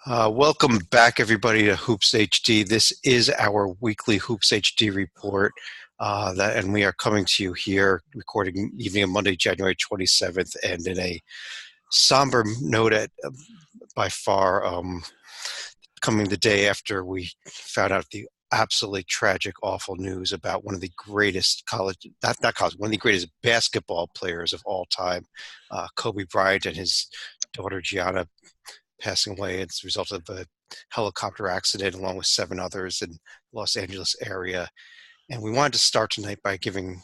Welcome back, everybody, to Hoops HD. This is our weekly Hoops HD report, and we are coming to you here, recording evening of Monday, January 27th, and in a somber note by far, coming the day after we found out the absolutely tragic, awful news about one of the greatest one of the greatest basketball players of all time, Kobe Bryant, and his daughter Gianna passing away as a result of a helicopter accident along with seven others in the Los Angeles area. And we wanted to start tonight by giving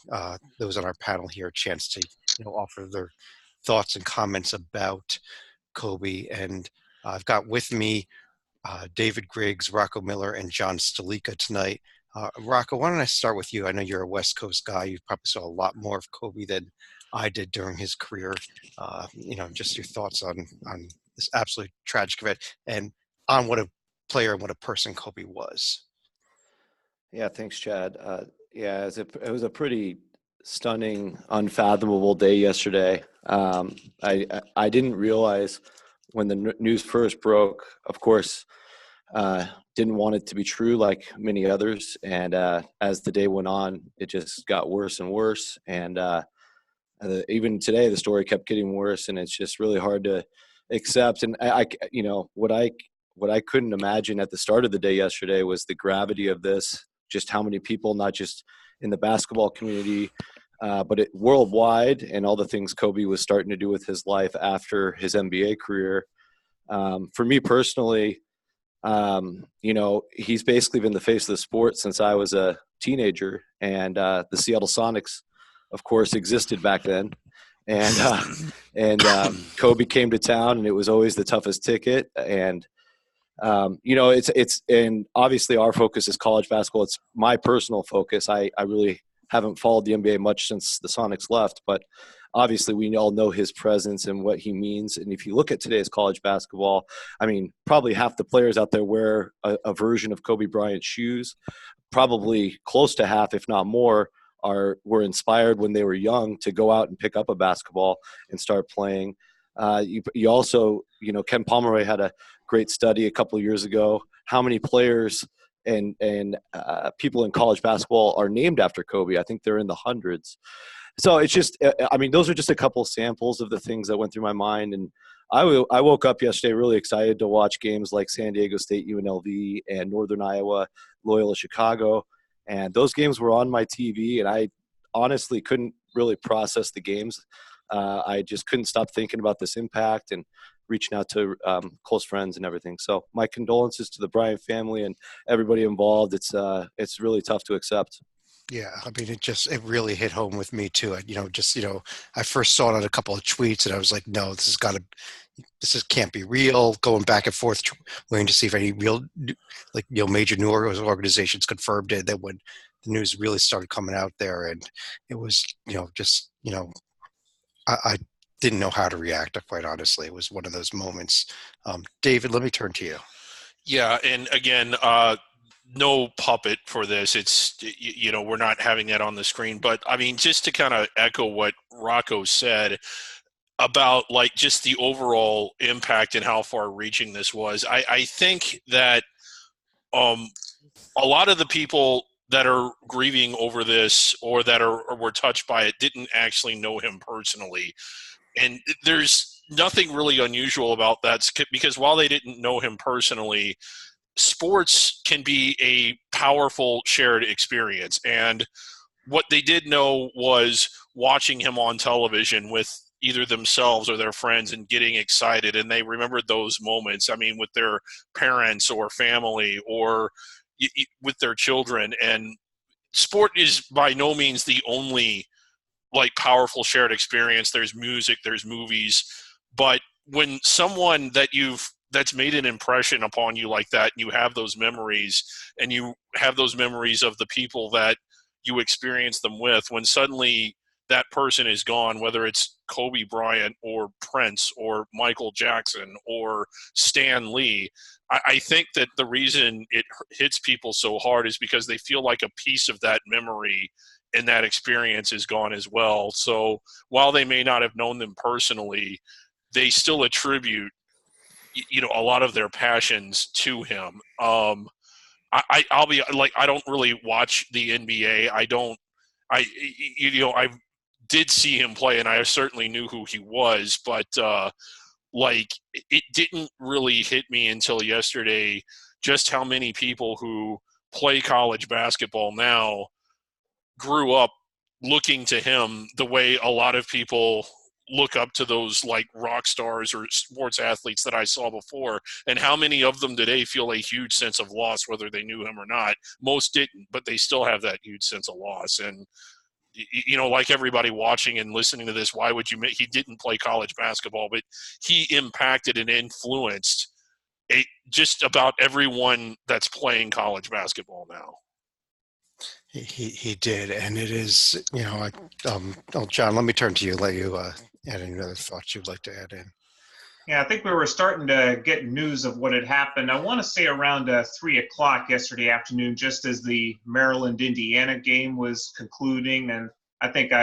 those on our panel here a chance to offer their thoughts and comments about Kobe. And I've got with me David Griggs, Rocco Miller, and John Stalika tonight. Rocco, why don't I start with you? I know you're a West Coast guy. You probably saw a lot more of Kobe than I did during his career. Just your thoughts on this absolutely tragic event and on what a player and what a person Kobe was. Yeah, thanks, Chad. It was a pretty stunning, unfathomable day yesterday. I didn't realize when the news first broke. Of course, didn't want it to be true, like many others. And as the day went on, it just got worse and worse. And even today, the story kept getting worse, and it's just really hard to accept. And what I couldn't imagine at the start of the day yesterday was the gravity of this. Just how many people, not just in the basketball community, but worldwide, and all the things Kobe was starting to do with his life after his NBA career. For me personally, he's basically been the face of the sport since I was a teenager, and the Seattle Sonics, of course, existed back then. And Kobe came to town, and it was always the toughest ticket. And and obviously our focus is college basketball. It's my personal focus. I really haven't followed the NBA much since the Sonics left, but obviously we all know his presence and what he means. And if you look at today's college basketball, I mean, probably half the players out there wear a version of Kobe Bryant's shoes. Probably close to half, if not more, were inspired when they were young to go out and pick up a basketball and start playing. You also, Ken Pomeroy had a great study a couple of years ago, how many players and people in college basketball are named after Kobe. I think they're in the hundreds. So it's just, those are just a couple samples of the things that went through my mind. And I woke up yesterday really excited to watch games like San Diego State, UNLV, and Northern Iowa, Loyola Chicago. And those games were on my TV, and I honestly couldn't really process the games. I just couldn't stop thinking about this impact and reaching out to close friends and everything. So my condolences to the Bryant family and everybody involved. It's really tough to accept. Yeah, I mean, it really hit home with me too. I first saw it on a couple of tweets, and I was like, no, can't be real. Going back and forth, waiting to see if any real, major new organizations confirmed it. Then when the news really started coming out there, and it was, I didn't know how to react. Quite honestly, it was one of those moments. David, let me turn to you. Yeah, and again, no puppet for this. It's, we're not having that on the screen. But, I mean, just to kind of echo what Rocco said about, just the overall impact and how far-reaching this was, I think that a lot of the people that are grieving over this or that were touched by it didn't actually know him personally. And there's nothing really unusual about that, because while they didn't know him personally, sports can be a powerful shared experience. And what they did know was watching him on television with either themselves or their friends and getting excited. And they remembered those moments, with their parents or family or with their children. And sport is by no means the only powerful shared experience. There's music, there's movies, but when someone that's made an impression upon you like that, and you have those memories, and you have those memories of the people that you experience them with, when suddenly that person is gone, whether it's Kobe Bryant or Prince or Michael Jackson or Stan Lee, I think that the reason it hits people so hard is because they feel like a piece of that memory and that experience is gone as well. So while they may not have known them personally, they still attribute a lot of their passions to him. I'll be like, I don't really watch the NBA. I did see him play, and I certainly knew who he was, but like it didn't really hit me until yesterday just how many people who play college basketball now grew up looking to him the way a lot of people look up to those like rock stars or sports athletes that I saw before, and how many of them today feel a huge sense of loss whether they knew him or not. Most didn't, but they still have that huge sense of loss. And like everybody watching and listening to this, why would you he didn't play college basketball, but he impacted and influenced just about everyone that's playing college basketball now. He did, and it is, John, let me turn to you, let you add any other thoughts you'd like to add in. Yeah, I think we were starting to get news of what had happened. I want to say around 3 o'clock yesterday afternoon, just as the Maryland-Indiana game was concluding. And I think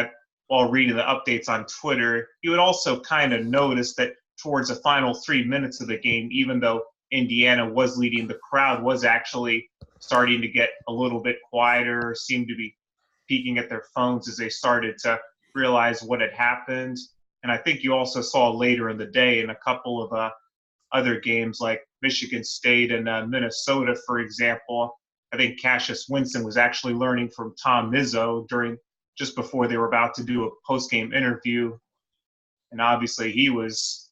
while reading the updates on Twitter, you would also kind of notice that towards the final 3 minutes of the game, even though Indiana was leading, the crowd was actually starting to get a little bit quieter, seemed to be peeking at their phones as they started to realize what had happened. And I think you also saw later in the day in a couple of other games like Michigan State and Minnesota, for example, I think Cassius Winston was actually learning from Tom Izzo just before they were about to do a post-game interview. And obviously he was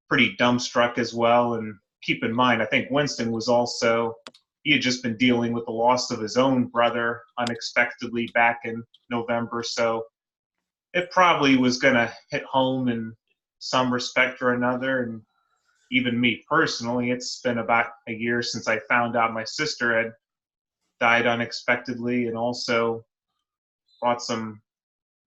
pretty dumbstruck as well. And keep in mind, I think Winston was he had just been dealing with the loss of his own brother unexpectedly back in November. So it probably was going to hit home in some respect or another. And even me personally, it's been about a year since I found out my sister had died unexpectedly, and also brought some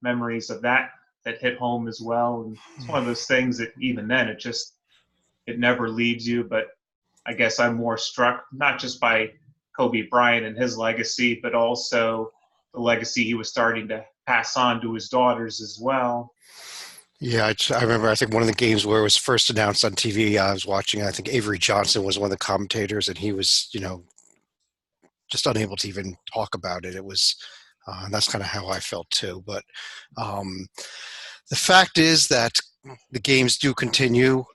memories of that hit home as well. And it's one of those things that even then it never leaves you. But I guess I'm more struck not just by Kobe Bryant and his legacy, but also the legacy he was starting to pass on to his daughters as well. Yeah, I remember, I think one of the games where it was first announced on TV, I was watching, I think Avery Johnson was one of the commentators, and he was, just unable to even talk about it. It was, and that's kind of how I felt too. But the fact is that the games do continue.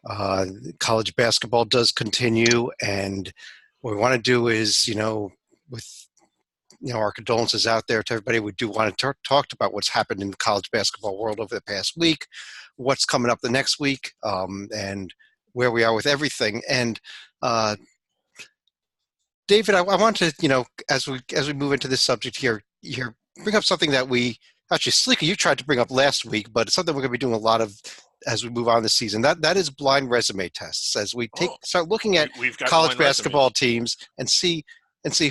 College basketball does continue, and what we want to do is, with our condolences out there to everybody. We do want to talk about what's happened in the college basketball world over the past week, what's coming up the next week, and where we are with everything. And David, I want to, as we move into this subject here, bring up something that actually, Sleeker, you tried to bring up last week, but it's something we're going to be doing a lot of as we move on this season. That is blind resume tests. As we start looking at college basketball teams and see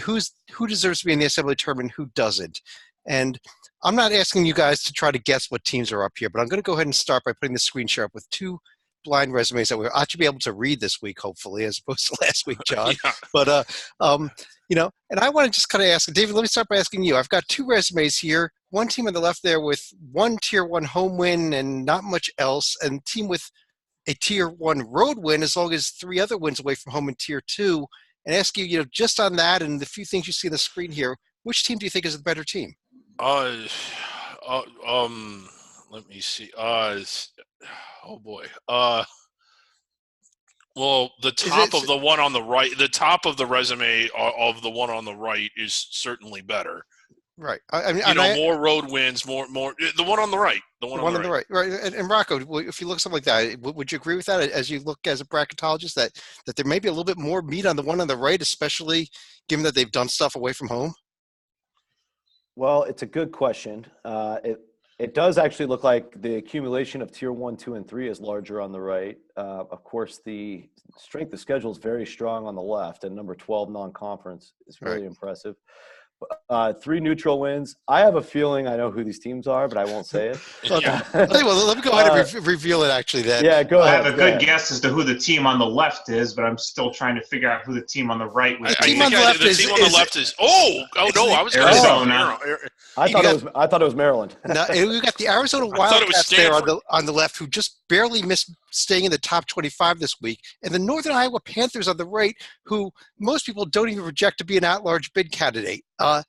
who deserves to be in the NCAA tournament, who doesn't. And I'm not asking you guys to try to guess what teams are up here, but I'm going to go ahead and start by putting the screen share up with two blind resumes that we'll actually be able to read this week, hopefully, as opposed to last week, John. Yeah. But, and I want to just kind of ask, David, let me start by asking you. I've got two resumes here. One team on the left there with one Tier 1 home win and not much else, and a team with a Tier 1 road win as long as 3 other wins away from home in Tier 2. And ask you, just on that and the few things you see on the screen here, which team do you think is the better team? Let me see. Oh boy. Well, the top of the one on the right, the top of the resume of the one on the right is certainly better. Right. I mean, more road wins, more. The one on the right. The one on the right. Right. And Rocco, if you look at something like that, would you agree with that? As you look as a bracketologist, that there may be a little bit more meat on the one on the right, especially given that they've done stuff away from home. Well, it's a good question. It does actually look like the accumulation of Tier 1, 2, and 3 is larger on the right. Of course, the strength of schedule is very strong on the left, and number 12 non-conference is really impressive. 3 neutral wins. I have a feeling I know who these teams are, but I won't say it. Yeah. Well, let me go ahead and reveal it, actually. Yeah, go I ahead. have a good guess as to who the team on the left is, but I'm still trying to figure out who the team on the right would I be. think the team on the left is no, I was going to Arizona. say I thought it was Maryland. No, we've got the Arizona thought it was Wildcats there Stanford. on the left, who just barely missed staying in the top 25 this week, and the Northern Iowa Panthers on the right, who most people don't even project to be an at-large bid candidate. Go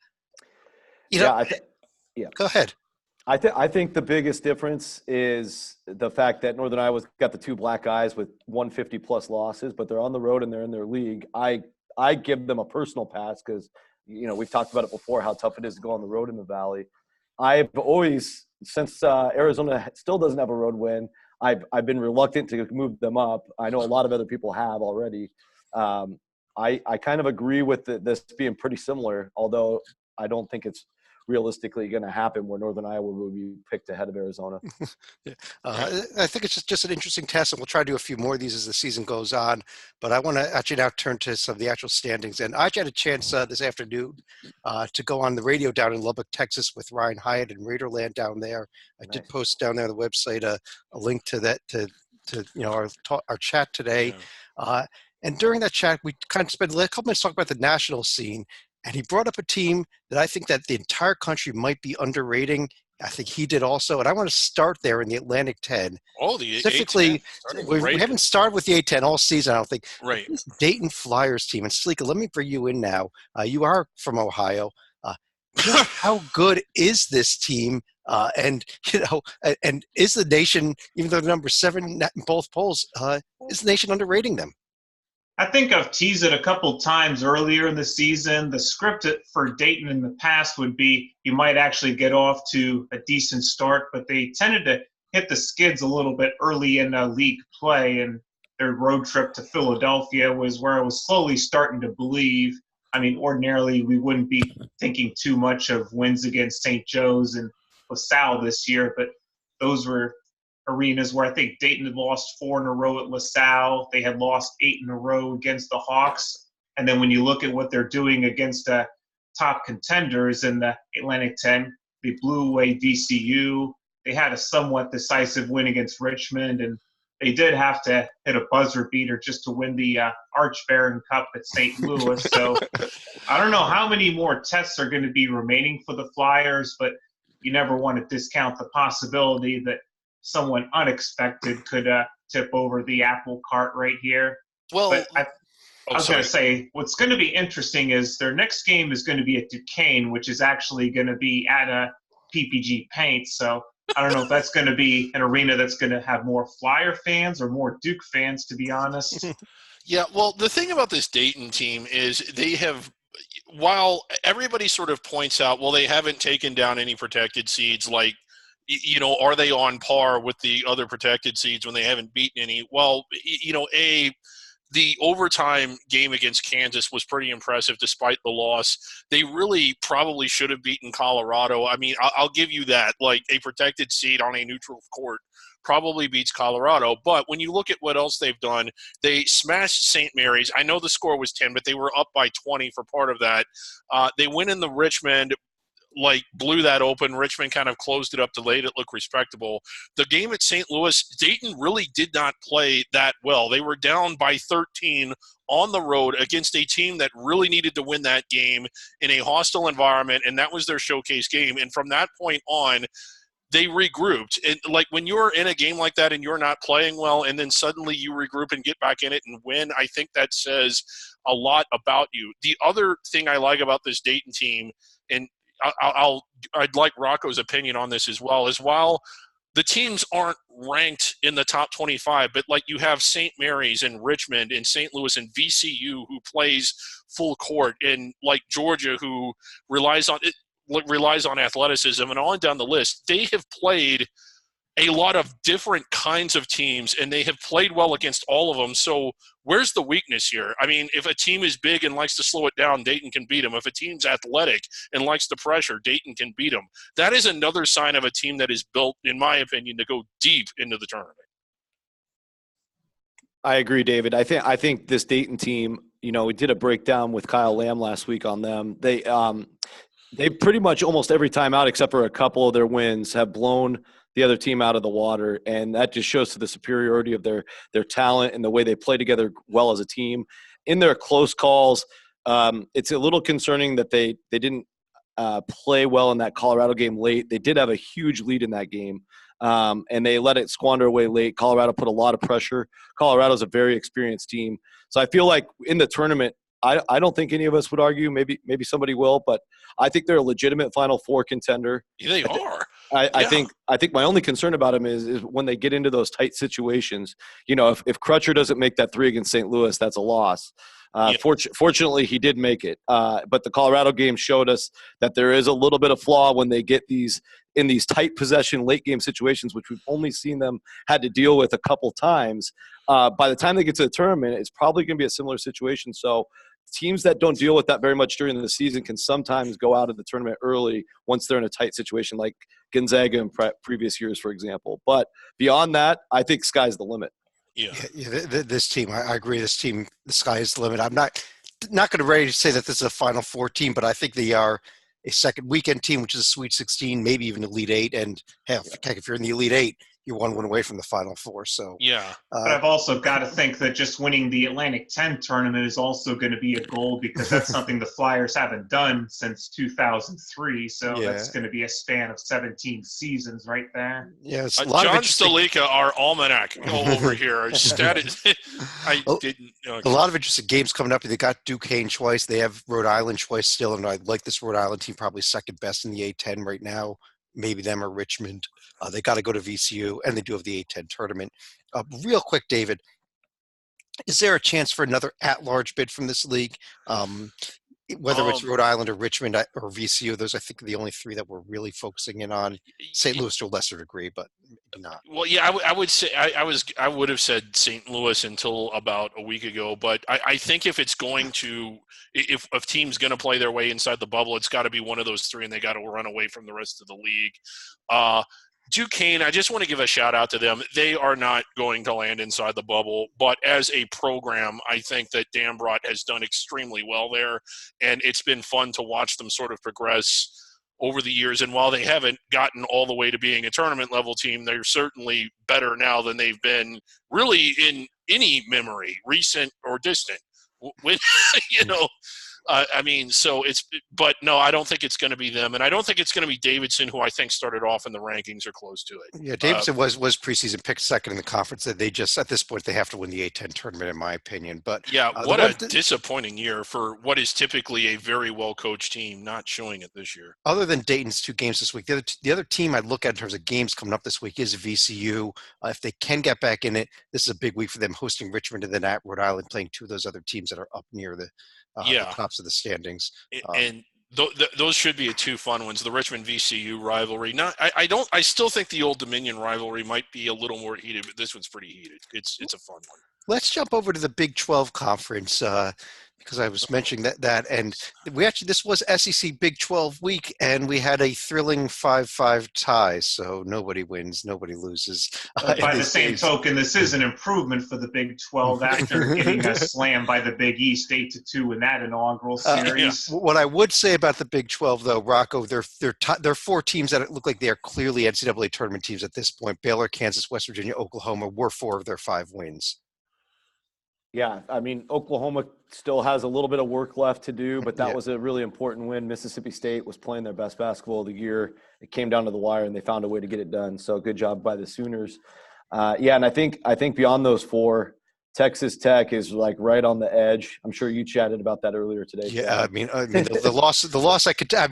ahead. I think the biggest difference is the fact that Northern Iowa's got the 2 black guys with 150 plus losses, but they're on the road and they're in their league. I give them a personal pass because, we've talked about it before, how tough it is to go on the road in the Valley. I've always, since Arizona still doesn't have a road win, I've been reluctant to move them up. I know a lot of other people have already. I kind of agree with this being pretty similar, although I don't think it's realistically going to happen where Northern Iowa will be picked ahead of Arizona. I think it's just an interesting test, and we'll try to do a few more of these as the season goes on. But I want to actually now turn to some of the actual standings. And I actually had a chance this afternoon to go on the radio down in Lubbock, Texas with Ryan Hyatt and Raiderland down there. I did post down there on the website a link to that to our chat today. Yeah. And during that chat, we kind of spent a couple minutes talking about the national scene. And he brought up a team that I think that the entire country might be underrating. I think he did also. And I want to start there in the Atlantic 10. Oh, the specifically, we haven't started with the A10 all season, I don't think. Right. This Dayton Flyers team. And Sleeka, let me bring you in now. You are from Ohio. How good is this team? And is the nation, even though they're number 7 in both polls, is the nation underrating them? I think I've teased it a couple times earlier in the season. The script for Dayton in the past would be you might actually get off to a decent start, but they tended to hit the skids a little bit early in league play, and their road trip to Philadelphia was where I was slowly starting to believe. I mean, ordinarily we wouldn't be thinking too much of wins against St. Joe's and LaSalle this year, but those were arenas where I think Dayton had lost 4 in a row at LaSalle. They had lost 8 in a row against the Hawks. And then when you look at what they're doing against top contenders in the Atlantic 10, they blew away VCU. They had a somewhat decisive win against Richmond, and they did have to hit a buzzer beater just to win the Arch Baron Cup at St. Louis. So I don't know how many more tests are going to be remaining for the Flyers, but you never want to discount the possibility that someone unexpected could tip over the apple cart right here. Well, but I was going to say, what's going to be interesting is their next game is going to be at Duquesne, which is actually going to be at a PPG Paint. So I don't know if that's going to be an arena that's going to have more Flyer fans or more Duke fans, to be honest. Yeah, well, the thing about this Dayton team is they have, while everybody sort of points out, well, they haven't taken down any protected seeds, like, are they on par with the other protected seeds when they haven't beaten any? Well, the overtime game against Kansas was pretty impressive despite the loss. They really probably should have beaten Colorado. I mean, I'll give you that. Like, a protected seed on a neutral court probably beats Colorado. But when you look at what else they've done, they smashed St. Mary's. I know the score was 10, but they were up by 20 for part of that. They went in the Richmond, blew that open. Richmond kind of closed it up to late. It looked respectable. The game at St. Louis, Dayton really did not play that well. They were down by 13 on the road against a team that really needed to win that game in a hostile environment, and that was their showcase game. And from that point on, they regrouped. And when you're in a game like that and you're not playing well, and then suddenly you regroup and get back in it and win, I think that says a lot about you. The other thing I like about this Dayton team, and I'd like Rocco's opinion on this as well, is while the teams aren't ranked in the top 25, but you have St. Mary's and Richmond and St. Louis and VCU who plays full court, and Georgia who relies on athleticism, and on down the list. They have played a lot of different kinds of teams, and they have played well against all of them. So where's the weakness here? I mean, if a team is big and likes to slow it down, Dayton can beat them. If a team's athletic and likes the pressure, Dayton can beat them. That is another sign of a team that is built, in my opinion, to go deep into the tournament. I agree, David. I think this Dayton team, we did a breakdown with Kyle Lamb last week on them. They pretty much almost every time out, except for a couple of their wins, have blown the other team out of the water, and that just shows to the superiority of their talent and the way they play together well as a team. In their close calls, it's a little concerning that they didn't play well in that Colorado game late. They did have a huge lead in that game, and they let it squander away late. Colorado put a lot of pressure. Colorado's a very experienced team. So I feel like in the tournament, I don't think any of us would argue. Maybe somebody will, but I think they're a legitimate Final Four contender. They are. I think my only concern about them is when they get into those tight situations. If Crutcher doesn't make that 3 against St. Louis, that's a loss. Fortunately, he did make it. But the Colorado game showed us that there is a little bit of flaw when they get in these tight possession late game situations, which we've only seen them had to deal with a couple times. By the time they get to the tournament, it's probably going to be a similar situation. So teams that don't deal with that very much during the season can sometimes go out of the tournament early once they're in a tight situation, like Gonzaga in previous years, for example. But beyond that, I think sky's the limit. Yeah. This team, I agree. This team, the sky is the limit. I'm not going to ready to say that this is a Final Four team, but I think they are a second weekend team, which is a Sweet 16, maybe even Elite 8. And hell, if you're in the Elite 8, you're one win away from the Final Four. So yeah. But I've also got to think that just winning the Atlantic 10 tournament is also going to be a goal, because that's something the Flyers haven't done since 2003. So that's going to be a span of 17 seasons right there. Yeah, John Stalica, our almanac over here. A lot of interesting games coming up. They got Duquesne twice. They have Rhode Island twice still, and I like this Rhode Island team probably second best in the A10 right now. Maybe them or Richmond. They got to go to VCU, and they do have the A10 tournament. Real quick, David, is there a chance for another at-large bid from this league? Whether it's Rhode Island or Richmond or VCU, those I think are the only 3 that we're really focusing in on. St. Louis to a lesser degree, but maybe not. Well, yeah, I would say I would have said St. Louis until about a week ago, but I think if it's going to if a team's going to play their way inside the bubble, it's got to be one of those 3, and they got to run away from the rest of the league. Duquesne, I just want to give a shout out to them. They are not going to land inside the bubble, but as a program, I think that Dambrot has done extremely well there, and it's been fun to watch them sort of progress over the years. And while they haven't gotten all the way to being a tournament level team, they're certainly better now than they've been really in any memory, recent or distant. With but no, I don't think it's going to be them, and I don't think it's going to be Davidson, who I think started off in the rankings or close to it. Yeah, Davidson was preseason picked second in the conference. That they just at this point they have to win the A10 tournament, in my opinion. But yeah, what a disappointing year for what is typically a very well coached team, not showing it this year. Other than Dayton's 2 games this week, the other team I'd look at in terms of games coming up this week is VCU. If they can get back in it, this is a big week for them, hosting Richmond and then at Rhode Island, playing 2 of those other teams that are up near the tops of the standings. And those should be 2 fun ones. The Richmond VCU rivalry. I still think the Old Dominion rivalry might be a little more heated, but this one's pretty heated. It's a fun one. Let's jump over to the Big 12 conference because I was mentioning that, and this was SEC Big 12 week, and we had a thrilling 5-5 tie. So nobody wins, nobody loses. By the same token, this is an improvement for the Big 12 after getting slammed by the Big East 8-2 in that inaugural series. Yeah. What I would say about the Big 12, though, Rocco, they're 4 teams that look like they are clearly NCAA tournament teams at this point. Baylor, Kansas, West Virginia, Oklahoma were 4 of their 5 wins. Yeah, I mean, Oklahoma still has a little bit of work left to do, but that was a really important win. Mississippi State was playing their best basketball of the year. It came down to the wire, and they found a way to get it done. So good job by the Sooners. And I think beyond those 4, Texas Tech is like right on the edge. I'm sure you chatted about that earlier today. Yeah, I mean the loss.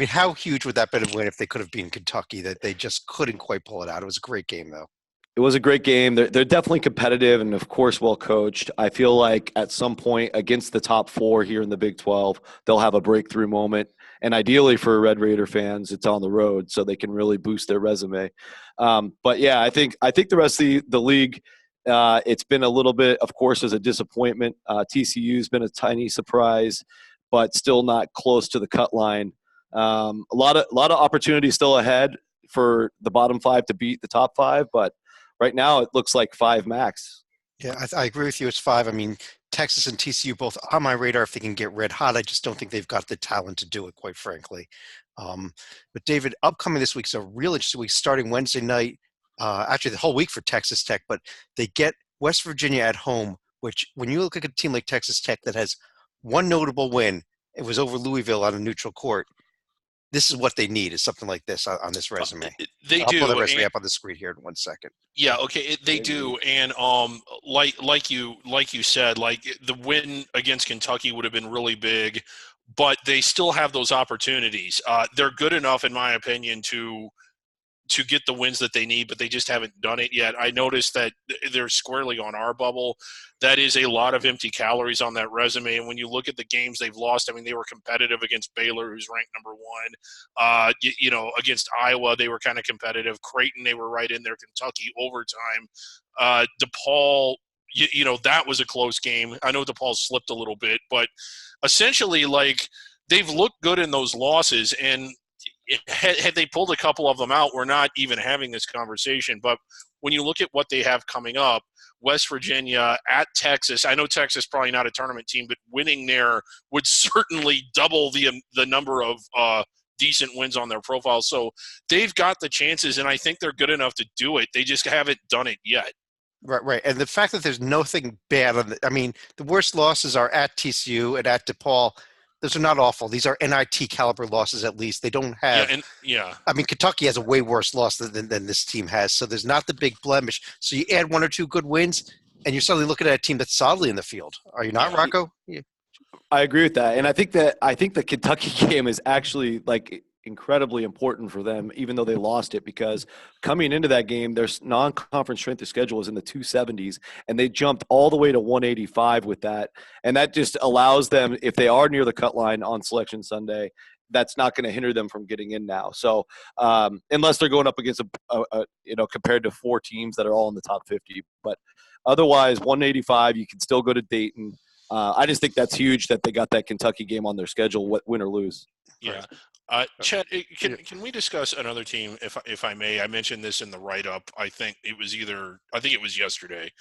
How huge would that have been if they could have beaten Kentucky? That they just couldn't quite pull it out. It was a great game, though. It was a great game. They're definitely competitive and, of course, well coached. I feel like at some point against the top 4 here in the Big 12, they'll have a breakthrough moment. And ideally for Red Raider fans, it's on the road so they can really boost their resume. But yeah, I think the rest of the league, it's been a little bit, of course, as a disappointment. TCU's been a tiny surprise, but still not close to the cut line. A lot of opportunities still ahead for the bottom 5 to beat the top 5, but right now, it looks like 5 max. Yeah, I agree with you. It's 5. I mean, Texas and TCU both on my radar if they can get red hot. I just don't think they've got the talent to do it, quite frankly. But David, upcoming this week's a real interesting week, starting Wednesday night. Actually, the whole week for Texas Tech, but they get West Virginia at home, which when you look at a team like Texas Tech that has one notable win, it was over Louisville on a neutral court. This is what they need, is something like this on this resume. They I'll do. pull the resume And, up on the screen here in 1 second. yeah, okay, they do. And like you said, like the win against Kentucky would have been really big, but they still have those opportunities. They're good enough, in my opinion, to get the wins that they need, but they just haven't done it yet. I noticed that they're squarely on our bubble. That is a lot of empty calories on that resume. And when you look at the games they've lost, I mean, they were competitive against Baylor, who's ranked number 1. Against Iowa, they were kind of competitive. Creighton, they were right in there. Kentucky, overtime. DePaul, that was a close game. I know DePaul slipped a little bit, but essentially, like, they've looked good in those losses. And had they pulled a couple of them out, we're not even having this conversation. But when you look at what they have coming up, West Virginia at Texas, I know Texas probably not a tournament team, but winning there would certainly double the number of decent wins on their profile. So they've got the chances, and I think they're good enough to do it. They just haven't done it yet. Right. And the fact that there's nothing bad on the worst losses are at TCU and at DePaul. Those are not awful. These are NIT caliber losses, at least. They don't have. Kentucky has a way worse loss than this team has. So there's not the big blemish. So you add 1 or 2 good wins, and you're suddenly looking at a team that's solidly in the field. Are you not, Rocco? Yeah. I agree with that, and I think the Kentucky game is actually like incredibly important for them, even though they lost it, because coming into that game, their non-conference strength of schedule was in the 270s, and they jumped all the way to 185 with that, and that just allows them, if they are near the cut line on Selection Sunday, that's not going to hinder them from getting in now. So unless they're going up against compared to 4 teams that are all in the top 50, but otherwise 185, you can still go to Dayton. I just think that's huge that they got that Kentucky game on their schedule, win or lose. Yeah. Chet, can we discuss another team, if I may? I mentioned this in the write-up. I think it was yesterday,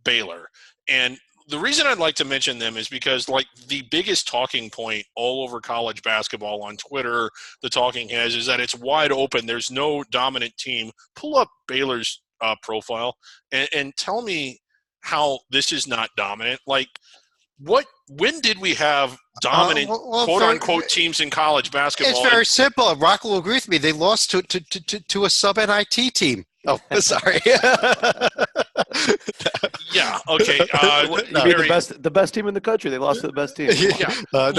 Baylor. And the reason I'd like to mention them is because, like, the biggest talking point all over college basketball on Twitter, the talking heads, is that it's wide open. There's no dominant team. Pull up Baylor's profile and tell me how this is not dominant. Like, when did we have dominant quote-unquote teams in college basketball? It's very simple. Rocco will agree with me. They lost to a sub-NIT team. Oh, sorry. Yeah, okay. The best team in the country. They lost to the best team. Yeah. But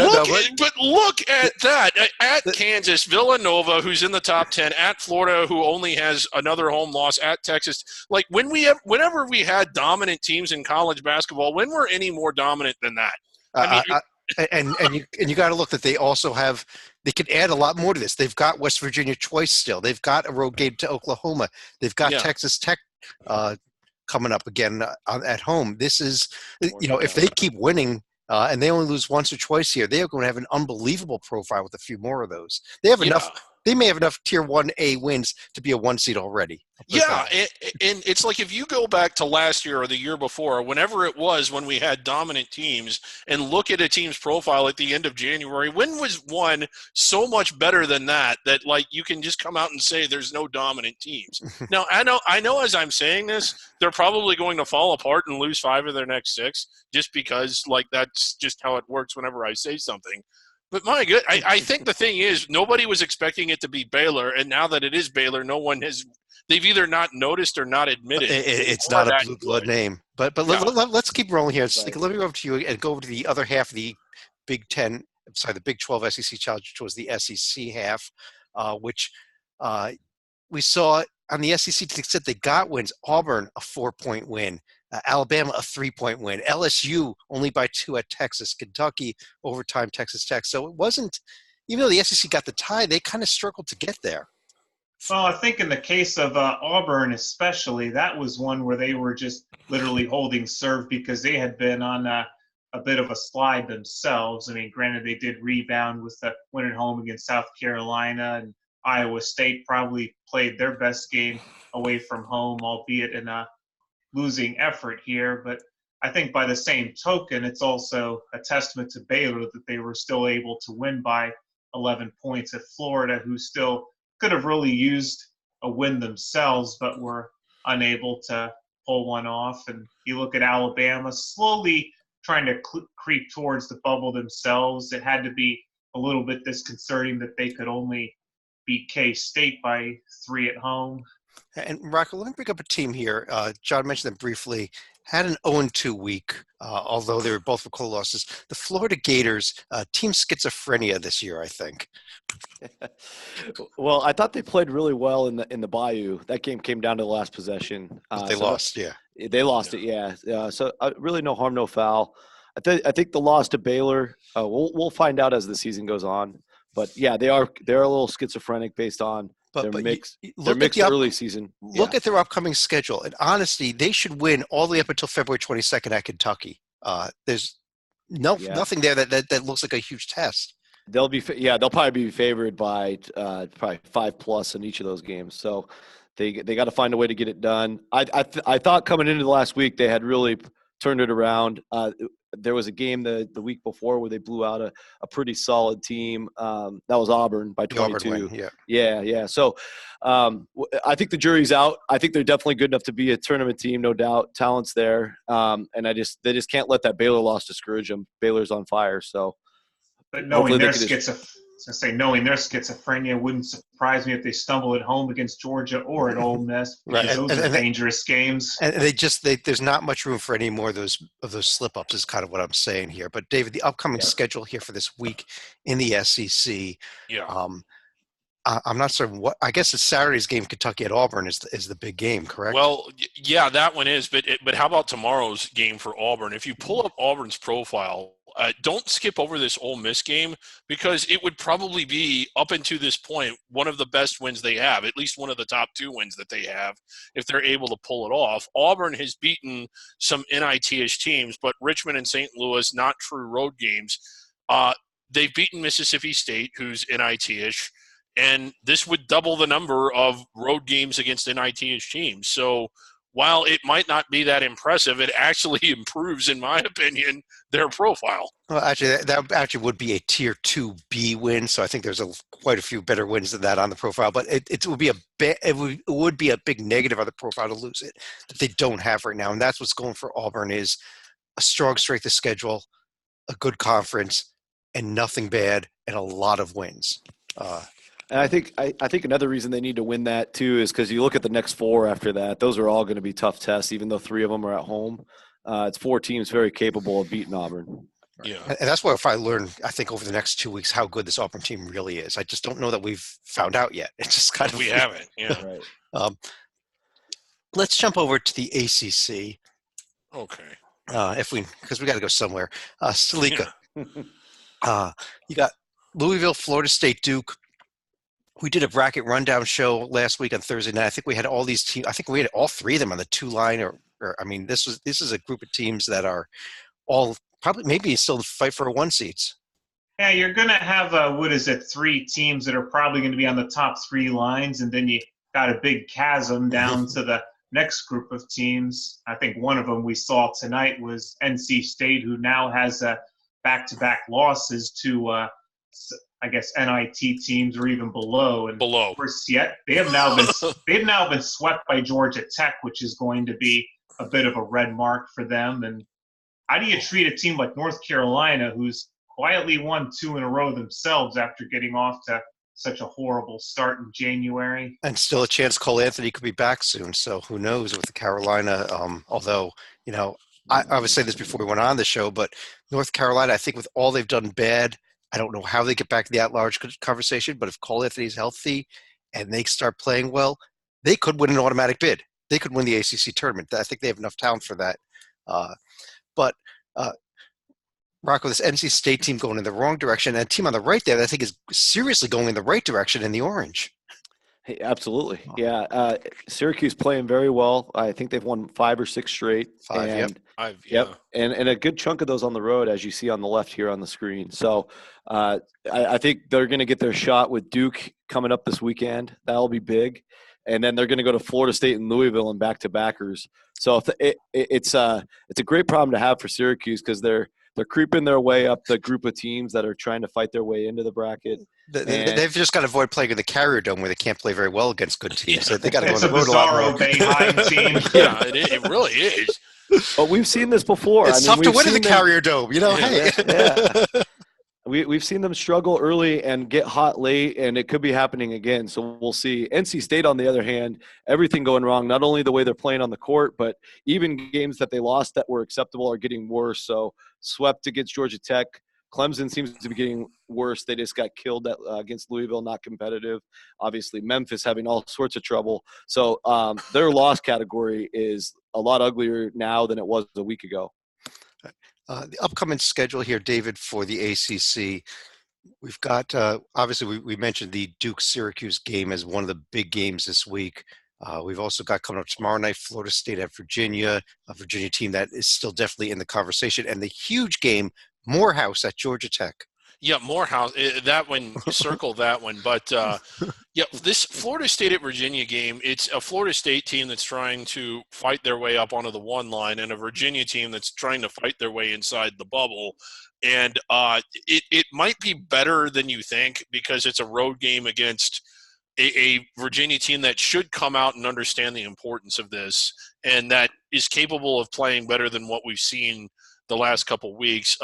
look at that. At Kansas, Villanova, who's in the top 10, at Florida, who only has another home loss, at Texas. Like, whenever we had dominant teams in college basketball, when were any more dominant than that? You got to look that they also have. They could add a lot more to this. They've got West Virginia twice still. They've got a road game to Oklahoma. They've got Texas Tech coming up again at home. This is, if they keep winning and they only lose once or twice here, they are going to have an unbelievable profile with a few more of those. They have enough. They may have enough Tier 1A wins to be a 1 seed already. Yeah, and it's like if you go back to last year or the year before, whenever it was when we had dominant teams, and look at a team's profile at the end of January, when was one so much better than that like you can just come out and say there's no dominant teams? Now, I know as I'm saying this, they're probably going to fall apart and lose 5 of their next 6 just because, like, that's just how it works whenever I say something. But my good, I think the thing is nobody was expecting it to be Baylor, and now that it is Baylor, no one has. They've either not noticed or not admitted. It's not a blue blood name. But let's keep rolling here. Let me go over to you and go over to the other half of the Big 12 SEC challenge, which was the SEC half, which we saw on the SEC to the extent they got wins. Auburn, a 4-point win. Alabama, a 3-point win. LSU, only by 2 at Texas. Kentucky, overtime, Texas Tech. So it wasn't, even though the SEC got the tie, they kind of struggled to get there. Well, I think in the case of Auburn especially, that was one where they were just literally holding serve because they had been on a bit of a slide themselves. I mean, granted, they did rebound with the win at home against South Carolina, and Iowa State probably played their best game away from home, albeit in a losing effort here. But I think by the same token, it's also a testament to Baylor that they were still able to win by 11 points at Florida, who still could have really used a win themselves, but were unable to pull one off. And you look at Alabama slowly trying to creep towards the bubble themselves. It had to be a little bit disconcerting that they could only beat K-State by 3 at home. And Rocco, let me bring up a team here. John mentioned them briefly. Had an 0-2 week, although they were both for cold losses. The Florida Gators, team schizophrenia this year, I think. Well, I thought they played really well in the Bayou. That game came down to the last possession. But they lost, yeah. They lost it, yeah. So really, no harm, no foul. I think the loss to Baylor. We'll find out as the season goes on. But yeah, they're a little schizophrenic based on their mixed early season. Look at their upcoming schedule. And honestly, they should win all the way up until February 22nd at Kentucky. There's nothing there that looks like a huge test. They'll probably be favored by probably 5+ in each of those games. So they got to find a way to get it done. I thought coming into the last week they had really turned it around. There was a game the week before where they blew out a pretty solid team. That was Auburn by 22. Auburn win, yeah. So I think the jury's out. I think they're definitely good enough to be a tournament team, no doubt. Talent's there, and they just can't let that Baylor loss discourage them. Baylor's on fire, so. But knowing their schizophrenia wouldn't surprise me if they stumble at home against Georgia or at Ole Miss. Right. Those are dangerous games. And there's not much room for any more of those slip-ups is kind of what I'm saying here. But David, the upcoming schedule here for this week in the SEC. Yeah. I'm not certain what. I guess it's Saturday's game. Kentucky at Auburn is the big game, correct? Well, yeah, that one is. But how about tomorrow's game for Auburn? If you pull up Auburn's profile, don't skip over this Ole Miss game because it would probably be up until this point one of the best wins they have, at least one of the top 2 wins that they have, if they're able to pull it off. Auburn has beaten some NIT-ish teams, but Richmond and St. Louis, not true road games. They've beaten Mississippi State, who's NIT-ish. And this would double the number of road games against NIT-ish teams. So while it might not be that impressive, it actually improves, in my opinion, their profile. Well, actually, that actually would be a Tier 2B win. So I think there's quite a few better wins than that on the profile. But it would be it would be a big negative on the profile to lose it that they don't have right now. And that's what's going for Auburn is a strong strength of schedule, a good conference, and nothing bad, and a lot of wins. And I think another reason they need to win that too is because you look at the next 4 after that; those are all going to be tough tests, even though 3 of them are at home. It's 4 teams very capable of beating Auburn. Yeah, and that's what if I learn, I think over the next 2 weeks how good this Auburn team really is. I just don't know that we've found out yet. It's just kind of we haven't. Yeah. Right. Let's jump over to the ACC. Okay. Because we got to go somewhere. Salika, you got Louisville, Florida State, Duke. We did a bracket rundown show last week on Thursday night. I think we had all these teams. I think we had all 3 of them on the 2 line. Or I mean, this is a group of teams that are all probably maybe still fight for 1 seats. Yeah, you're going to have 3 teams that are probably going to be on the top 3 lines, and then you got a big chasm down to the next group of teams. I think one of them we saw tonight was NC State, who now has back-to-back losses to I guess NIT teams or even below. And below. Of course, they have now been swept by Georgia Tech, which is going to be a bit of a red mark for them. And how do you treat a team like North Carolina, who's quietly won 2 in a row themselves after getting off to such a horrible start in January? And still a chance Cole Anthony could be back soon. So who knows with the Carolina? Although, I was saying this before we went on the show, but North Carolina, I think with all they've done bad, I don't know how they get back to the at-large conversation, but if Cole Anthony's healthy and they start playing well, they could win an automatic bid. They could win the ACC tournament. I think they have enough talent for that. But Rocco, this NC State team going in the wrong direction, and a team on the right there that I think is seriously going in the right direction in the orange. Hey, absolutely. Yeah. Syracuse playing very well. I think they've won 5 or 6 straight. 5, Yep. And a good chunk of those on the road, as you see on the left here on the screen. So I think they're going to get their shot with Duke coming up this weekend. That'll be big. And then they're going to go to Florida State and Louisville and back-to-backers. So it's a great problem to have for Syracuse because they're creeping their way up the group of teams that are trying to fight their way into the bracket. They've just got to avoid playing in the Carrier Dome where they can't play very well against good teams. So they got to go on It's the a road a lot bizarro more. Bayheim team. Yeah, it really is. But we've seen this before. It's tough to win in the Carrier Dome, Hey. Yeah. We've seen them struggle early and get hot late, and it could be happening again. So we'll see. NC State, on the other hand, everything going wrong, not only the way they're playing on the court, but even games that they lost that were acceptable are getting worse. So swept against Georgia Tech. Clemson seems to be getting worse. They just got killed against Louisville, not competitive. Obviously, Memphis having all sorts of trouble. So their loss category is a lot uglier now than it was a week ago. The upcoming schedule here, David, for the ACC, we've got, obviously, we mentioned the Duke-Syracuse game as one of the big games this week. We've also got coming up tomorrow night, Florida State at Virginia, a Virginia team that is still definitely in the conversation, and the huge game, Morehouse at Georgia Tech. Yeah, Morehouse, that one, circle that one. But, yeah, this Florida State at Virginia game, it's a Florida State team that's trying to fight their way up onto the one line and a Virginia team that's trying to fight their way inside the bubble. And it might be better than you think because it's a road game against a Virginia team that should come out and understand the importance of this and that is capable of playing better than what we've seen the last couple weeks.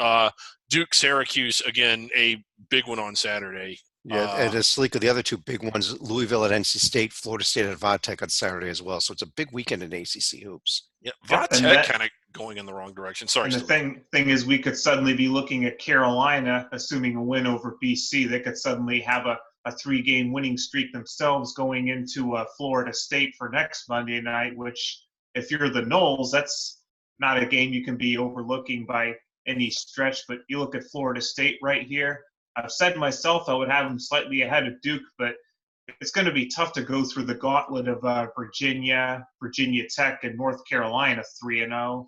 Duke, Syracuse, again, a big one on Saturday. Yeah, and as Salika, the other two big ones, Louisville at NC State, Florida State at Vodtech on Saturday as well. So it's a big weekend in ACC hoops. Yeah, Vodtech kind of going in the wrong direction. Sorry. And the thing is, we could suddenly be looking at Carolina, assuming a win over BC. They could suddenly have a 3-game winning streak themselves going into Florida State for next Monday night, which if you're the Noles, that's not a game you can be overlooking by any stretch. But you look at Florida State right here. I've said myself I would have them slightly ahead of Duke, but it's going to be tough to go through the gauntlet of Virginia Tech, and North Carolina 3-0.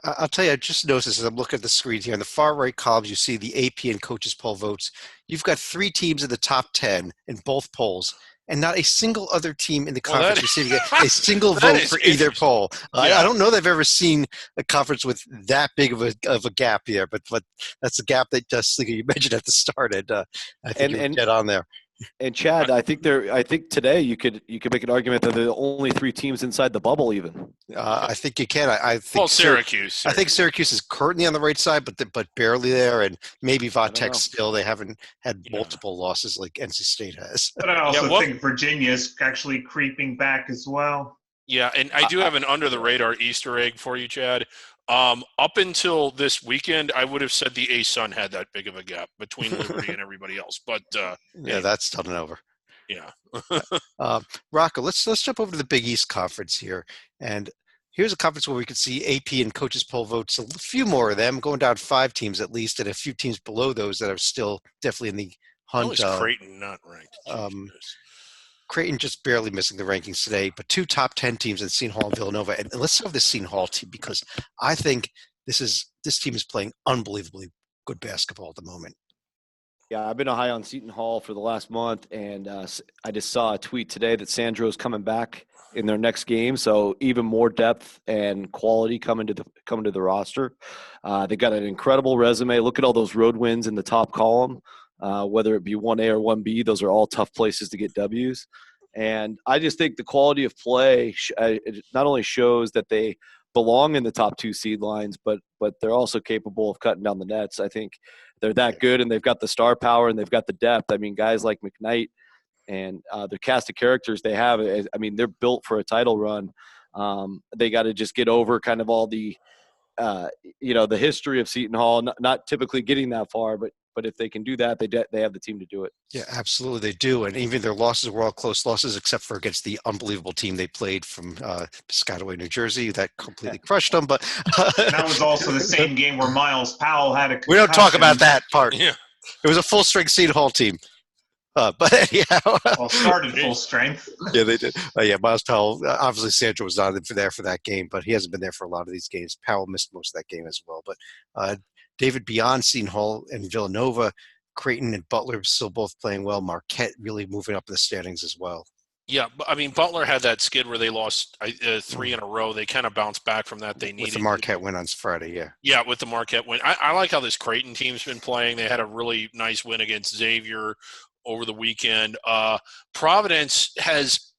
I'll tell you, I just noticed as I'm looking at the screen here, in the far right columns, you see the AP and coaches poll votes. You've got 3 teams in the top 10 in both polls, and not a single other team in the conference receiving a single vote for either poll. Yeah. I don't know that I've ever seen a conference with that big of a gap here, but that's a gap that you mentioned at the start, and I think you get on there. And Chad, I think today you could make an argument that they're the only 3 teams inside the bubble. Even I think you can. I think Syracuse. I think Syracuse is currently on the right side, but barely there, and maybe Vodtech still. They haven't had multiple losses like NC State has. But I also think Virginia is actually creeping back as well. Yeah, and I do have an under the radar Easter egg for you, Chad. Up until this weekend, I would have said the A-Sun had that big of a gap between Liberty and everybody else. But yeah, that's done and over. Yeah. Rocco, let's jump over to the Big East Conference here. And here's a conference where we can see AP and coaches poll votes, a few more of them, going down 5 teams at least, and a few teams below those that are still definitely in the hunt. How is Creighton not ranked? Creighton just barely missing the rankings today, but 2 top 10 teams in Seton Hall and Villanova. And let's start with the Seton Hall team because I think this team is playing unbelievably good basketball at the moment. Yeah, I've been high on Seton Hall for the last month, and I just saw a tweet today that Sandro's coming back in their next game, so even more depth and quality coming to the roster. They got an incredible resume. Look at all those road wins in the top column. Whether it be 1A or 1B, those are all tough places to get W's. And I just think the quality of play it not only shows that they belong in the top 2 seed lines, but they're also capable of cutting down the nets. I think they're that good, and they've got the star power and they've got the depth. I mean, guys like McKnight and the cast of characters they have, I mean, they're built for a title run. They got to just get over kind of all the the history of Seton Hall, not typically getting that far, but if they can do that, they have the team to do it. Yeah, absolutely, they do. And even their losses were all close losses, except for against the unbelievable team they played from Piscataway, New Jersey, that completely crushed them. But that was also the same game where Miles Powell had a concussion. We don't talk about that part. Yeah, it was a full-strength Seton Hall team. But anyhow, started full strength. Yeah, they did. Yeah, Miles Powell. Obviously, Sandro was not there for that game, but he hasn't been there for a lot of these games. Powell missed most of that game as well. But David, beyond Seton Hall and Villanova, Creighton and Butler still both playing well. Marquette really moving up in the standings as well. Yeah, but I mean, Butler had that skid where they lost 3 in a row. They kind of bounced back from that. They needed with the Marquette win on Friday, yeah. Yeah, with the Marquette win. I like how this Creighton team's been playing. They had a really nice win against Xavier over the weekend. Providence has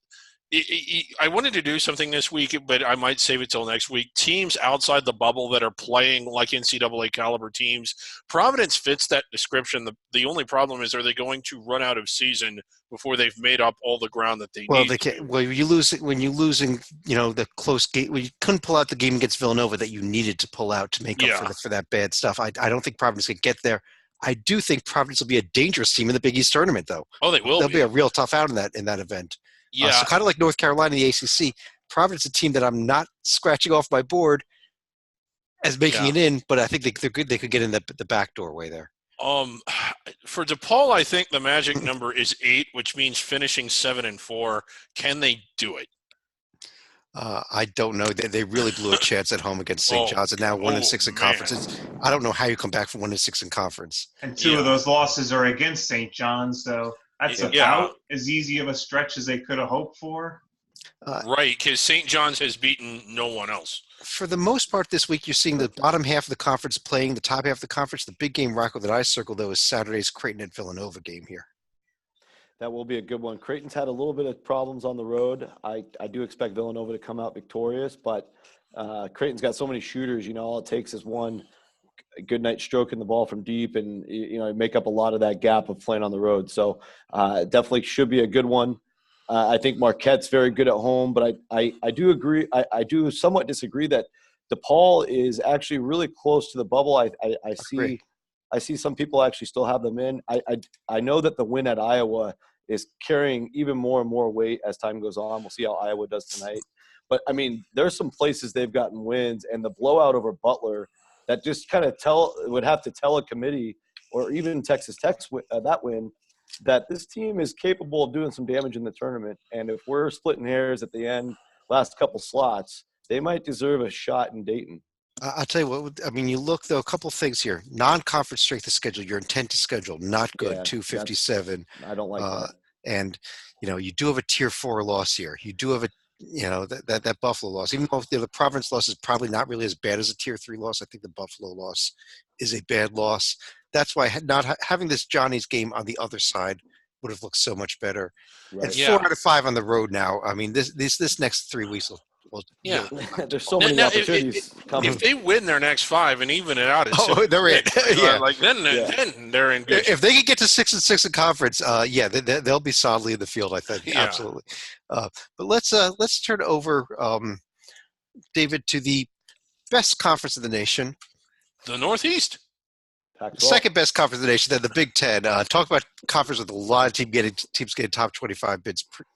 I wanted to do something this week, but I might save it till next week. Teams outside the bubble that are playing like NCAA caliber teams, Providence fits that description. The only problem is, are they going to run out of season before they've made up all the ground that they Well, need they to? can't. Well, when you're losing, the close game. When you couldn't pull out the game against Villanova that you needed to pull out to make up for that bad stuff. I don't think Providence can get there. I do think Providence will be a dangerous team in the Big East tournament, though. Oh, they will. They'll be a real tough out in that event. Yeah. So kind of like North Carolina in the ACC, Providence is a team that I'm not scratching off my board as making it in, but I think they're good. They could get in the back doorway there. For DePaul, I think the magic number is 8, which means finishing 7-4. Can they do it? I don't know. They really blew a chance at home against St. John's, and now 1-6 in conference. I don't know how you come back from 1-6 in conference. And 2 of those losses are against St. John's, so that's about as easy of a stretch as they could have hoped for. Right, because St. John's has beaten no one else. For the most part this week, you're seeing the bottom half of the conference playing the top half of the conference. The big game, Rocco, that I circled, though, is Saturday's Creighton and Villanova game here. That will be a good one. Creighton's had a little bit of problems on the road. I do expect Villanova to come out victorious, but Creighton's got so many shooters. All it takes is one good night stroking the ball from deep and, make up a lot of that gap of playing on the road. So definitely should be a good one. I think Marquette's very good at home, but I do agree. I do somewhat disagree that DePaul is actually really close to the bubble. I see some people actually still have them in. I know that the win at Iowa is carrying even more and more weight as time goes on. We'll see how Iowa does tonight. But, I mean, there's some places they've gotten wins, and the blowout over Butler that just kind of would have to tell a committee or even Texas Tech's that win that this team is capable of doing some damage in the tournament. And if we're splitting hairs at the end, last couple slots, they might deserve a shot in Dayton. I'll tell you what, I mean, you look, though, a couple of things here. Non-conference strength of schedule, your intent to schedule, not good, 257. I don't like that. And, you do have a Tier 4 loss here. You do have that Buffalo loss. Even though the Providence loss is probably not really as bad as a Tier 3 loss, I think the Buffalo loss is a bad loss. That's why not having this Johnny's game on the other side would have looked so much better. Right. And 4 out of 5 on the road now. I mean, this next 3 weeks will there's so many opportunities coming. If they win their next 5 and even it out, they're in. Then they're in good. If they can get to 6-6 in conference, they'll be solidly in the field. I think absolutely. But let's turn over, David, to the best conference in the nation, the Northeast. Second best conference in the nation, then the Big Ten. Talk about conference with a lot of teams getting top 25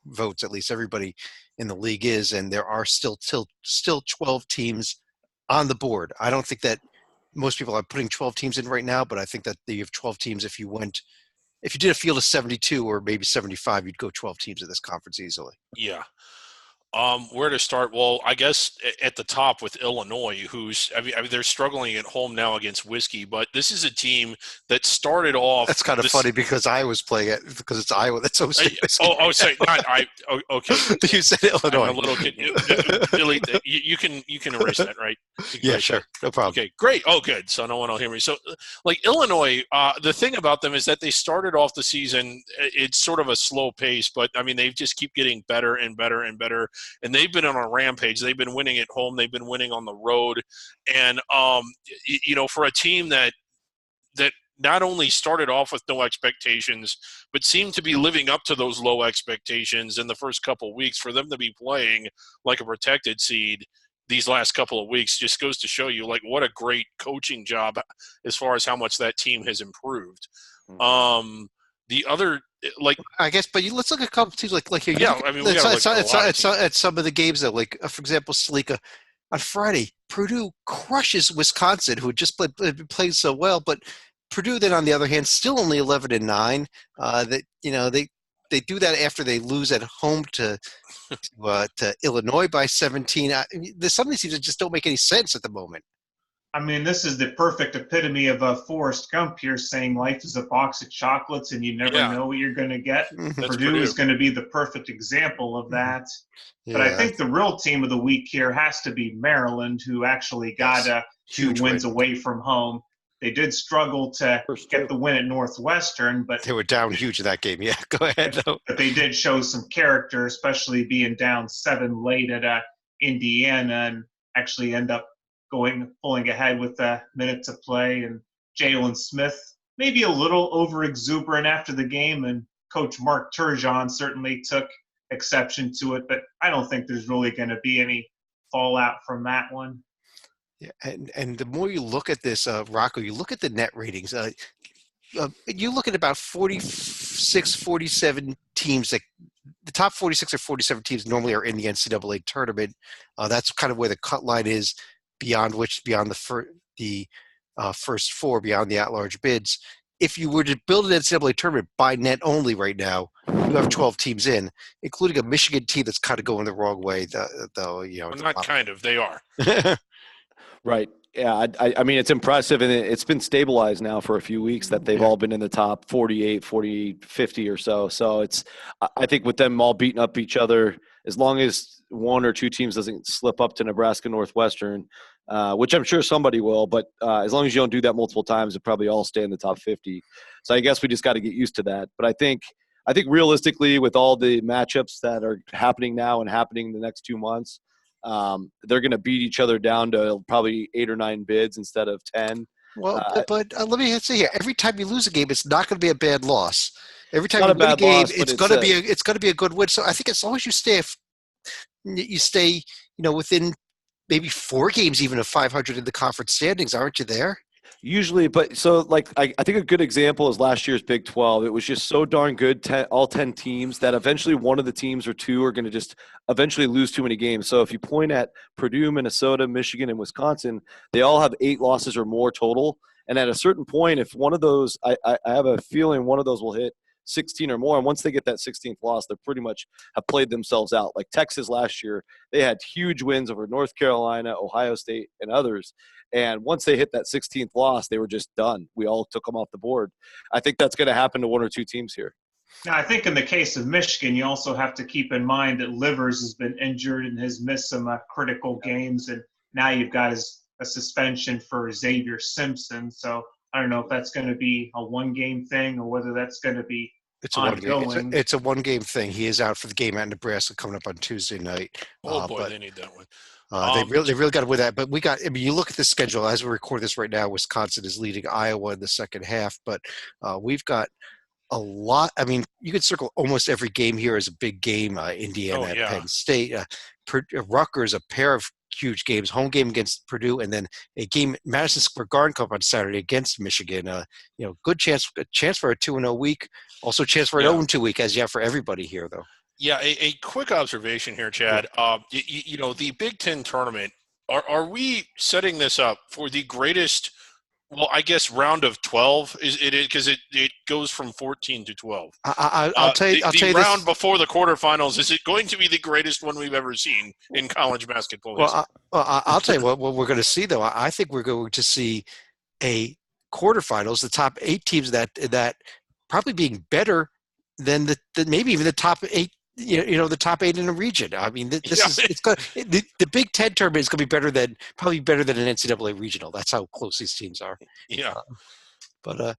votes. At least everybody in the league is, and there are still 12 teams on the board. I don't think that most people are putting 12 teams in right now, but I think that you have 12 teams. If you did a field of 72 or maybe 75, you'd go 12 teams in this conference easily. Yeah. Where to start? Well, I guess at the top with Illinois, they're struggling at home now against Whiskey, but this is a team that started off. That's kind of funny because I was playing it because it's Iowa. That's so stupid. Sorry, not I. Okay, you said Illinois. I'm a little kid. Billy, you can erase that, right? Yeah, sure, no problem. Okay, great. Oh, good. So no one will hear me. So, like Illinois, the thing about them is that they started off the season. It's sort of a slow pace, but I mean they just keep getting better and better and better. And they've been on a rampage. They've been winning at home. They've been winning on the road. And, for a team that not only started off with no expectations, but seemed to be living up to those low expectations in the first couple of weeks, for them to be playing like a protected seed these last couple of weeks just goes to show you, like, what a great coaching job as far as how much that team has improved. Mm-hmm. The other, I guess, but let's look at a couple teams like here. Yeah, I mean, we got to look at some of the games though. Like for example, Salika on Friday, Purdue crushes Wisconsin, who had just played so well. But Purdue, then on the other hand, still only 11-9. They do that after they lose at home to Illinois by 17. Some of these teams just don't make any sense at the moment. I mean, this is the perfect epitome of a Forrest Gump here, saying life is a box of chocolates and you never Yeah. know what you're going to get. That's Purdue is Purdue. going to be the perfect example of that. But I Yeah, think the real team of the week here has to be Maryland, who actually got Yes. two huge wins win. away from home. They did struggle to First get two. the win at Northwestern, but They were down huge in that game. Yeah, go ahead. Though. but they did show some character, especially being down 7 late at Indiana and actually end up pulling ahead with a minute to play. And Jalen Smith maybe a little over exuberant after the game, and Coach Mark Turgeon certainly took exception to it. But I don't think there's really going to be any fallout from that one. Yeah, and the more you look at this, Rocco, you look at the net ratings. You look at about 46, 47 teams that the top 46 or 47 teams normally are in the NCAA tournament. That's kind of where the cut line is, beyond the first four, beyond the at-large bids. If you were to build an NCAA tournament by net only right now, you have 12 teams in, including a Michigan team that's kind of going the wrong way. Though Well, not kind of. They are. Right. Yeah, I mean, it's impressive, and it's been stabilized now for a few weeks that they've all been in the top 48, 40, 50 or so. So I think with them all beating up each other, as long as one or two teams doesn't slip up to Nebraska Northwestern, which I'm sure somebody will, but as long as you don't do that multiple times, it probably all stay in the top 50. So I guess we just got to get used to that. But I think realistically, with all the matchups that are happening now and happening in the next 2 months, they're going to beat each other down to probably 8 or 9 bids instead of 10. Well, but let me say here: every time you lose a game, it's not going to be a bad loss. Every time Not you a win a bad game, loss, but it's going to be a good win. So I think as long as you stay, within maybe 4 games even of 500 in the conference standings, aren't you there? Usually, but so like I think a good example is last year's Big 12. It was just so darn good, all 10 teams, that eventually one of the teams or two are going to just eventually lose too many games. So if you point at Purdue, Minnesota, Michigan, and Wisconsin, they all have 8 losses or more total. And at a certain point, if one of those, I have a feeling one of those will hit 16 or more. And once they get that 16th loss, they pretty much have played themselves out. Like Texas last year, they had huge wins over North Carolina, Ohio State, and others. And once they hit that 16th loss, they were just done. We all took them off the board. I think that's going to happen to one or two teams here. Now, I think in the case of Michigan, you also have to keep in mind that Livers has been injured and has missed some critical games, and now you've got a suspension for Xavier Simpson. So I don't know if that's going to be a one-game thing or whether that's going to be ongoing. It's a one-game thing. He is out for the game at Nebraska coming up on Tuesday night. Oh boy, they need that one. They really got to win that. But you look at the schedule as we record this right now. Wisconsin is leading Iowa in the second half, but we've got a lot. I mean, you could circle almost every game here as a big game. Indiana at Penn State, Rutgers, a pair of huge games. Home game against Purdue, and then a game Madison Square Garden Cup on Saturday against Michigan. Good chance for a 2-0 week. Also, chance for an 0-2 week, as you have for everybody here, though. Yeah, a quick observation here, Chad. The Big Ten tournament, are we setting this up for the greatest, well, I guess round of 12? Is it because it goes from 14 to 12? I'll tell you the round this. before the quarterfinals, is it going to be the greatest one we've ever seen in college basketball? Well, I'll tell you what we're going to see, though. I think we're going to see a quarterfinals, the top 8 teams that probably being better than maybe even the top 8. The top 8 in a region. I mean, the Big Ten tournament is going to be probably better than an NCAA regional. That's how close these teams are. Yeah. But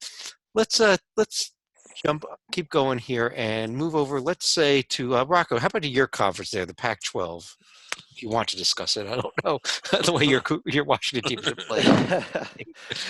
let's keep going here and move over. Let's say to Rocco. How about your conference there, the Pac-12? If you want to discuss it, I don't know the way your Washington teams are playing.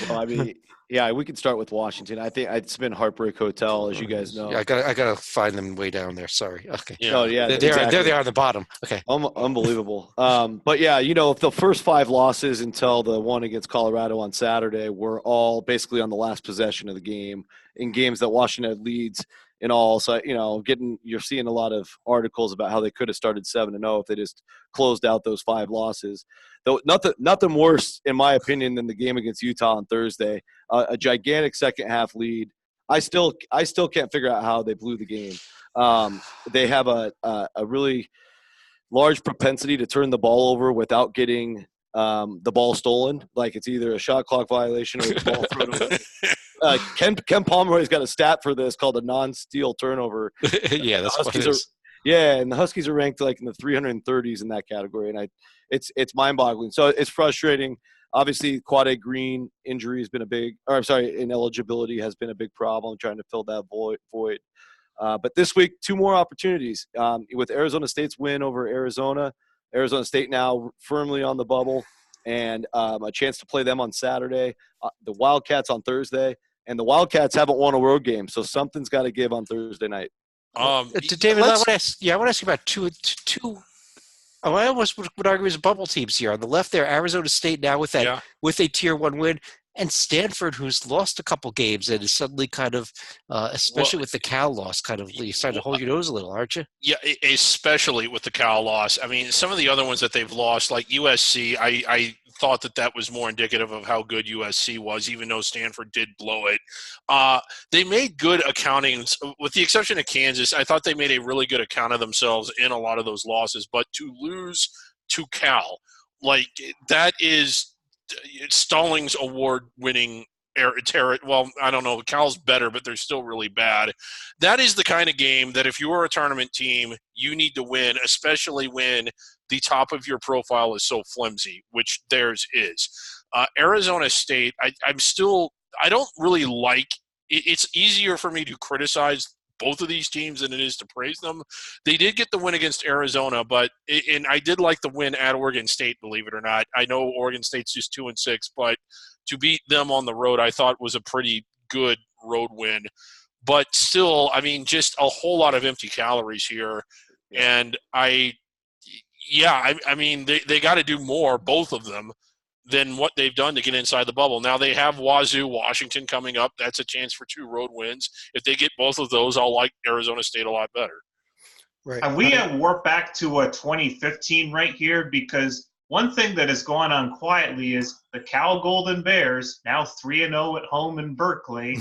Well, I mean, yeah, we can start with Washington. I think it's been Heartbreak Hotel, as you guys know. Yeah, I gotta find them way down there. Sorry. Okay. Yeah. Oh, yeah. There they are on the bottom. Okay. Unbelievable. But yeah, the first 5 losses until the one against Colorado on Saturday were all basically on the last possession of the game, in games that Washington leads in all. So, you're seeing a lot of articles about how they could have started 7-0 if they just closed out those 5 losses. Though nothing worse, in my opinion, than the game against Utah on Thursday. A gigantic second half lead. I still can't figure out how they blew the game. They have a really large propensity to turn the ball over without getting the ball stolen. Like it's either a shot clock violation or the ball thrown away. Ken Pomeroy's got a stat for this called a non-steal turnover. Yeah, that's what it is. And the Huskies are ranked like in the 330s in that category, and it's mind-boggling. So it's frustrating. Obviously, Quade Green injury has been ineligibility has been a big problem, trying to fill that void. But this week, 2 more opportunities. With Arizona State's win over Arizona State now firmly on the bubble, and a chance to play them on Saturday. The Wildcats on Thursday, and the Wildcats haven't won a road game, so something's got to give on Thursday night. David, I want to ask you about two. I almost would argue as bubble teams here. On the left there, Arizona State now with a Tier 1 win, and Stanford, who's lost a couple games and is suddenly kind of, especially with the Cal loss, kind of you're starting to hold your nose a little, aren't you? Yeah, especially with the Cal loss. I mean, some of the other ones that they've lost, like USC, I thought that was more indicative of how good USC was, even though Stanford did blow it. They made good accountings, with the exception of Kansas. I thought they made a really good account of themselves in a lot of those losses. But to lose to Cal, like that is Stallings Award-winning well, I don't know. Cal's better, but they're still really bad. That is the kind of game that if you are a tournament team, you need to win, especially when the top of your profile is so flimsy, which theirs is. Arizona State, I don't really like – it's easier for me to criticize both of these teams than it is to praise them. They did get the win against Arizona, and I did like the win at Oregon State, believe it or not. I know Oregon State's just 2-6, but to beat them on the road, I thought was a pretty good road win. But still, I mean, just a whole lot of empty calories here. And I mean, they got to do more, both of them, than what they've done to get inside the bubble. Now they have Wazoo, Washington coming up. That's a chance for 2 road wins. If they get both of those, I'll like Arizona State a lot better. Right. And we warp back to 2015 right here, because one thing that has gone on quietly is the Cal Golden Bears, now 3-0 at home in Berkeley.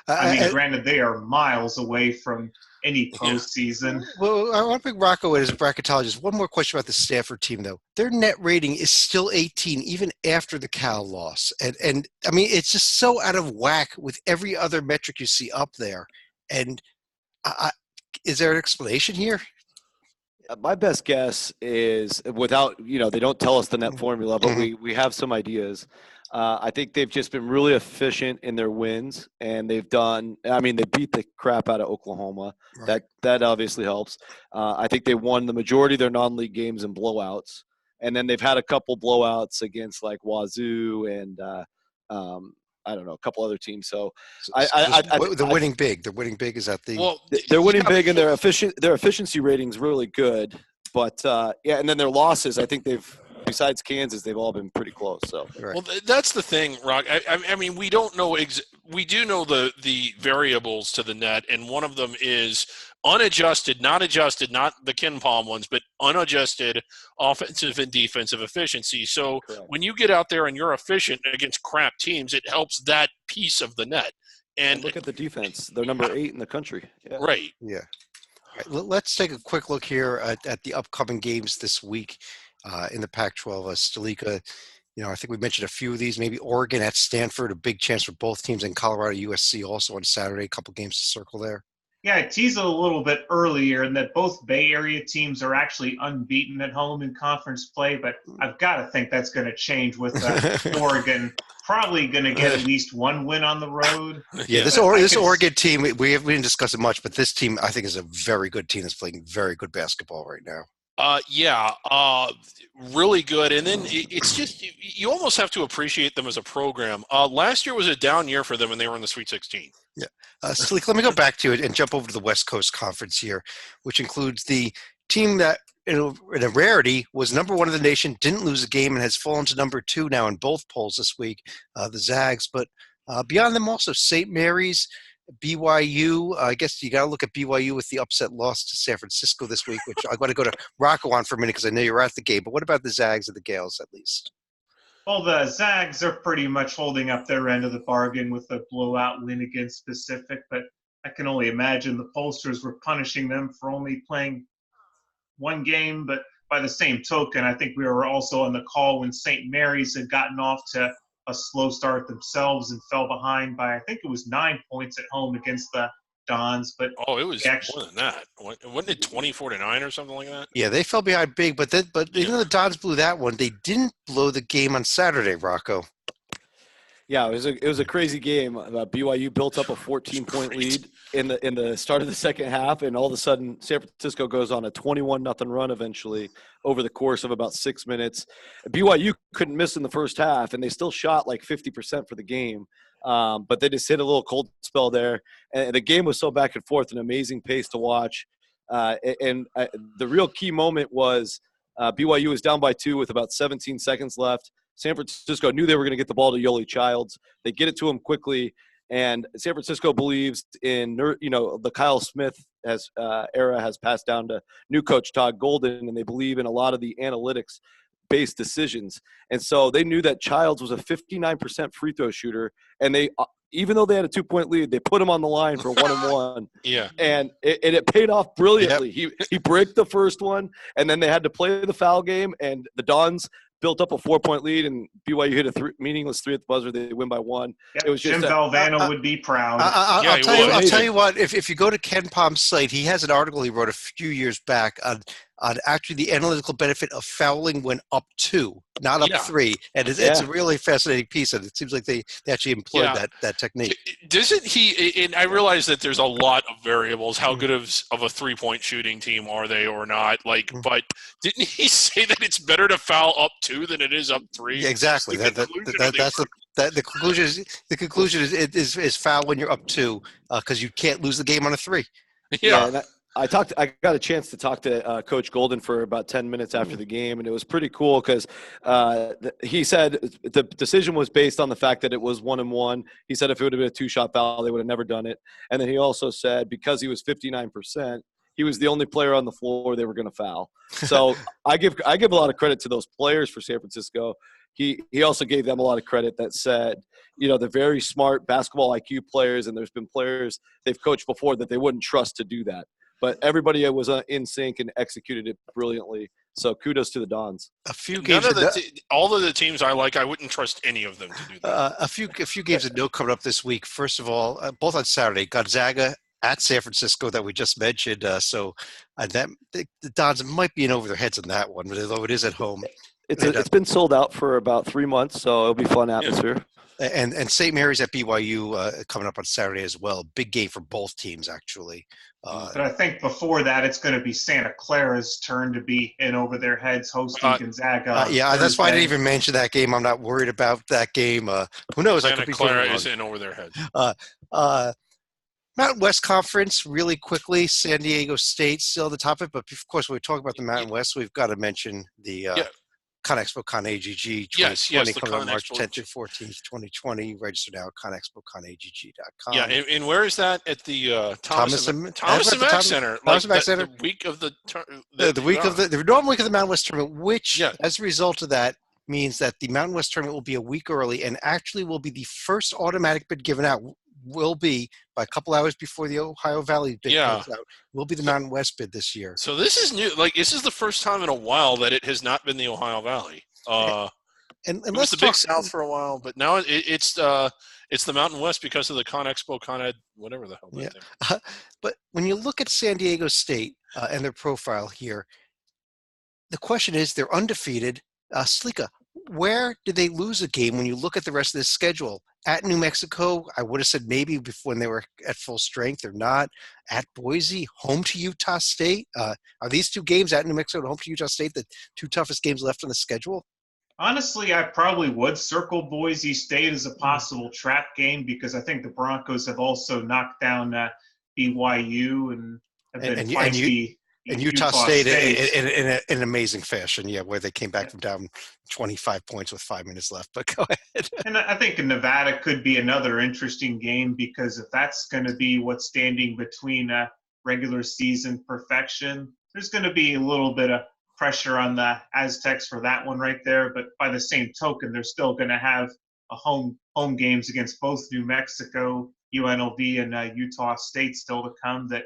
Granted, they are miles away from any postseason. Well, I want to bring Rocco in as a bracketologist. One more question about the Stanford team, though. Their net rating is still 18, even after the Cal loss. And I mean, it's just so out of whack with every other metric you see up there. And is there an explanation here? My best guess is, without, they don't tell us the net formula, but we have some ideas. I think they've just been really efficient in their wins, and they beat the crap out of Oklahoma. Right. That obviously helps. I think they won the majority of their non-league games in blowouts, and then they've had a couple blowouts against like Wazoo and I don't know, a couple other teams. So they're winning big. They're winning big. Is that the? Well, they're winning big, and their efficiency rating's really good. But and then their losses, I think besides Kansas, they've all been pretty close. So, right. Well, that's the thing, Rock. I mean, we don't know. We do know the variables to the net, and one of them is unadjusted, not adjusted, not the Ken Palm ones, but unadjusted offensive and defensive efficiency. So when you get out there and you're efficient against crap teams, it helps that piece of the net. And look at the defense; they're number 8 in the country. Yeah. Right. Yeah. All right, let's take a quick look here at the upcoming games this week in the Pac-12. Stalika, I think we mentioned a few of these. Maybe Oregon at Stanford, a big chance for both teams, and Colorado, USC also on Saturday. A couple games to circle there. Yeah, I teased it a little bit earlier in that both Bay Area teams are actually unbeaten at home in conference play, but I've got to think that's going to change with Oregon probably going to get at least one win on the road. Yeah, this Oregon team, we didn't discuss it much, but this team I think is a very good team that's playing very good basketball right now. Really good. And then it's just you almost have to appreciate them as a program. Last year was a down year for them, and they were in the Sweet 16. Yeah. Salik, let me go back to it and jump over to the West Coast Conference here, which includes the team that, in a rarity, was number 1 in the nation, didn't lose a game, and has fallen to number 2 now in both polls this week, the Zags. But beyond them also, St. Mary's, BYU. I guess you got to look at BYU with the upset loss to San Francisco this week, which I'm going to go to Rocco on for a minute because I know you're at the game. But what about the Zags and the Gales, at least? Well, the Zags are pretty much holding up their end of the bargain with a blowout win against Pacific, but I can only imagine the pollsters were punishing them for only playing one game. But by the same token, I think we were also on the call when St. Mary's had gotten off to a slow start themselves and fell behind by, I think it was 9 points at home against the Dons. But Oh, it was more than that. Wasn't it 24-9 or something like that? Yeah, they fell behind big, but even though the Dons blew that one, they didn't blow the game on Saturday, Rocco. Yeah, it was a crazy game. BYU built up a 14-point lead in the start of the second half, and all of a sudden, San Francisco goes on a 21-0 run eventually over the course of about 6 minutes. BYU couldn't miss in the first half, and they still shot like 50% for the game, but they just hit a little cold spell there. And the game was so back and forth, an amazing pace to watch. The real key moment was BYU was down by 2 with about 17 seconds left. San Francisco knew they were going to get the ball to Yoli Childs. They get it to him quickly, and San Francisco believes in the Kyle Smith era has passed down to new coach Todd Golden, and they believe in a lot of the analytics-based decisions. And so they knew that Childs was a 59% free throw shooter, and they even though they had a 2-point lead, they put him on the line for 1-and-1. Yeah, and it paid off brilliantly. Yep. He broke the first one, and then they had to play the foul game, and the Dons built up a 4-point lead, and BYU hit a meaningless 3 at the buzzer. They win by 1. Yep. It was just Jim Valvano would be proud. I'll tell you what. If you go to Ken Palm's site, he has an article he wrote a few years back on actually the analytical benefit of fouling when up 2, not up 3, and it's a really fascinating piece, and it seems like they actually employed that technique. Doesn't he? And I realize that there's a lot of variables. How good of a 3-point shooting team are they or not? But didn't he say that it's better to foul up 2 than it is up 3? Yeah, exactly. The conclusion is foul when you're up 2 because you can't lose the game on a 3. Yeah. I got a chance to talk to Coach Golden for about 10 minutes after the game, and it was pretty cool because he said the decision was based on the fact that it was 1-and-1. He said if it would have been a 2-shot foul, they would have never done it. And then he also said because he was 59%, he was the only player on the floor they were going to foul. So I give a lot of credit to those players for San Francisco. He also gave them a lot of credit that said, they're very smart basketball IQ players, and there's been players they've coached before that they wouldn't trust to do that. But everybody was in sync and executed it brilliantly. So kudos to the Dons. A few games. All of the teams I like, I wouldn't trust any of them to do that. A few games that know coming up this week. First of all, both on Saturday, Gonzaga at San Francisco that we just mentioned. The Dons might be in over their heads on that one, but although it is at home, it's been sold out for about 3 months, so it'll be fun atmosphere. And St. Mary's at BYU coming up on Saturday as well. Big game for both teams, actually. But I think before that, it's going to be Santa Clara's turn to be in over their heads hosting Gonzaga. That's why I didn't even mention that game. I'm not worried about that game. Who knows? Santa Clara is in over their heads. Mountain West Conference, really quickly. San Diego State still at the top of it. But, of course, when we talk about the Mountain West, we've got to mention the ConExpo ConAGG 2020 coming on March 10th to 14th, 2020. Register now at ConExpoConAGG.com. Yeah, and where is that? At the Thomas and Mack Center. Thomas and Mack Center. The week of the normal week of the Mountain West tournament, which, as a result of that, means that the Mountain West tournament will be a week early and actually will be the first automatic bid given out. Will be by a couple hours before the Ohio Valley bid comes out. Will be the Mountain West bid this year. So this is new. This is the first time in a while that it has not been the Ohio Valley. And it was the Big South for a while, but now it's the Mountain West because of the ConExpo, ConEd, whatever the hell that thing. But when you look at San Diego State and their profile here, the question is they're undefeated. Slika, where did they lose a game when you look at the rest of this schedule? At New Mexico, I would have said maybe before when they were at full strength or not. At Boise, home to Utah State. Are these 2 games at New Mexico and home to Utah State the 2 toughest games left on the schedule? Honestly, I probably would circle Boise State as a possible trap game because I think the Broncos have also knocked down BYU and have been feisty. And Utah State in an amazing fashion, where they came back from down 25 points with 5 minutes left. But go ahead. And I think Nevada could be another interesting game because if that's going to be what's standing between regular season perfection, there's going to be a little bit of pressure on the Aztecs for that one right there. But by the same token, they're still going to have a home games against both New Mexico, UNLV, and Utah State still to come that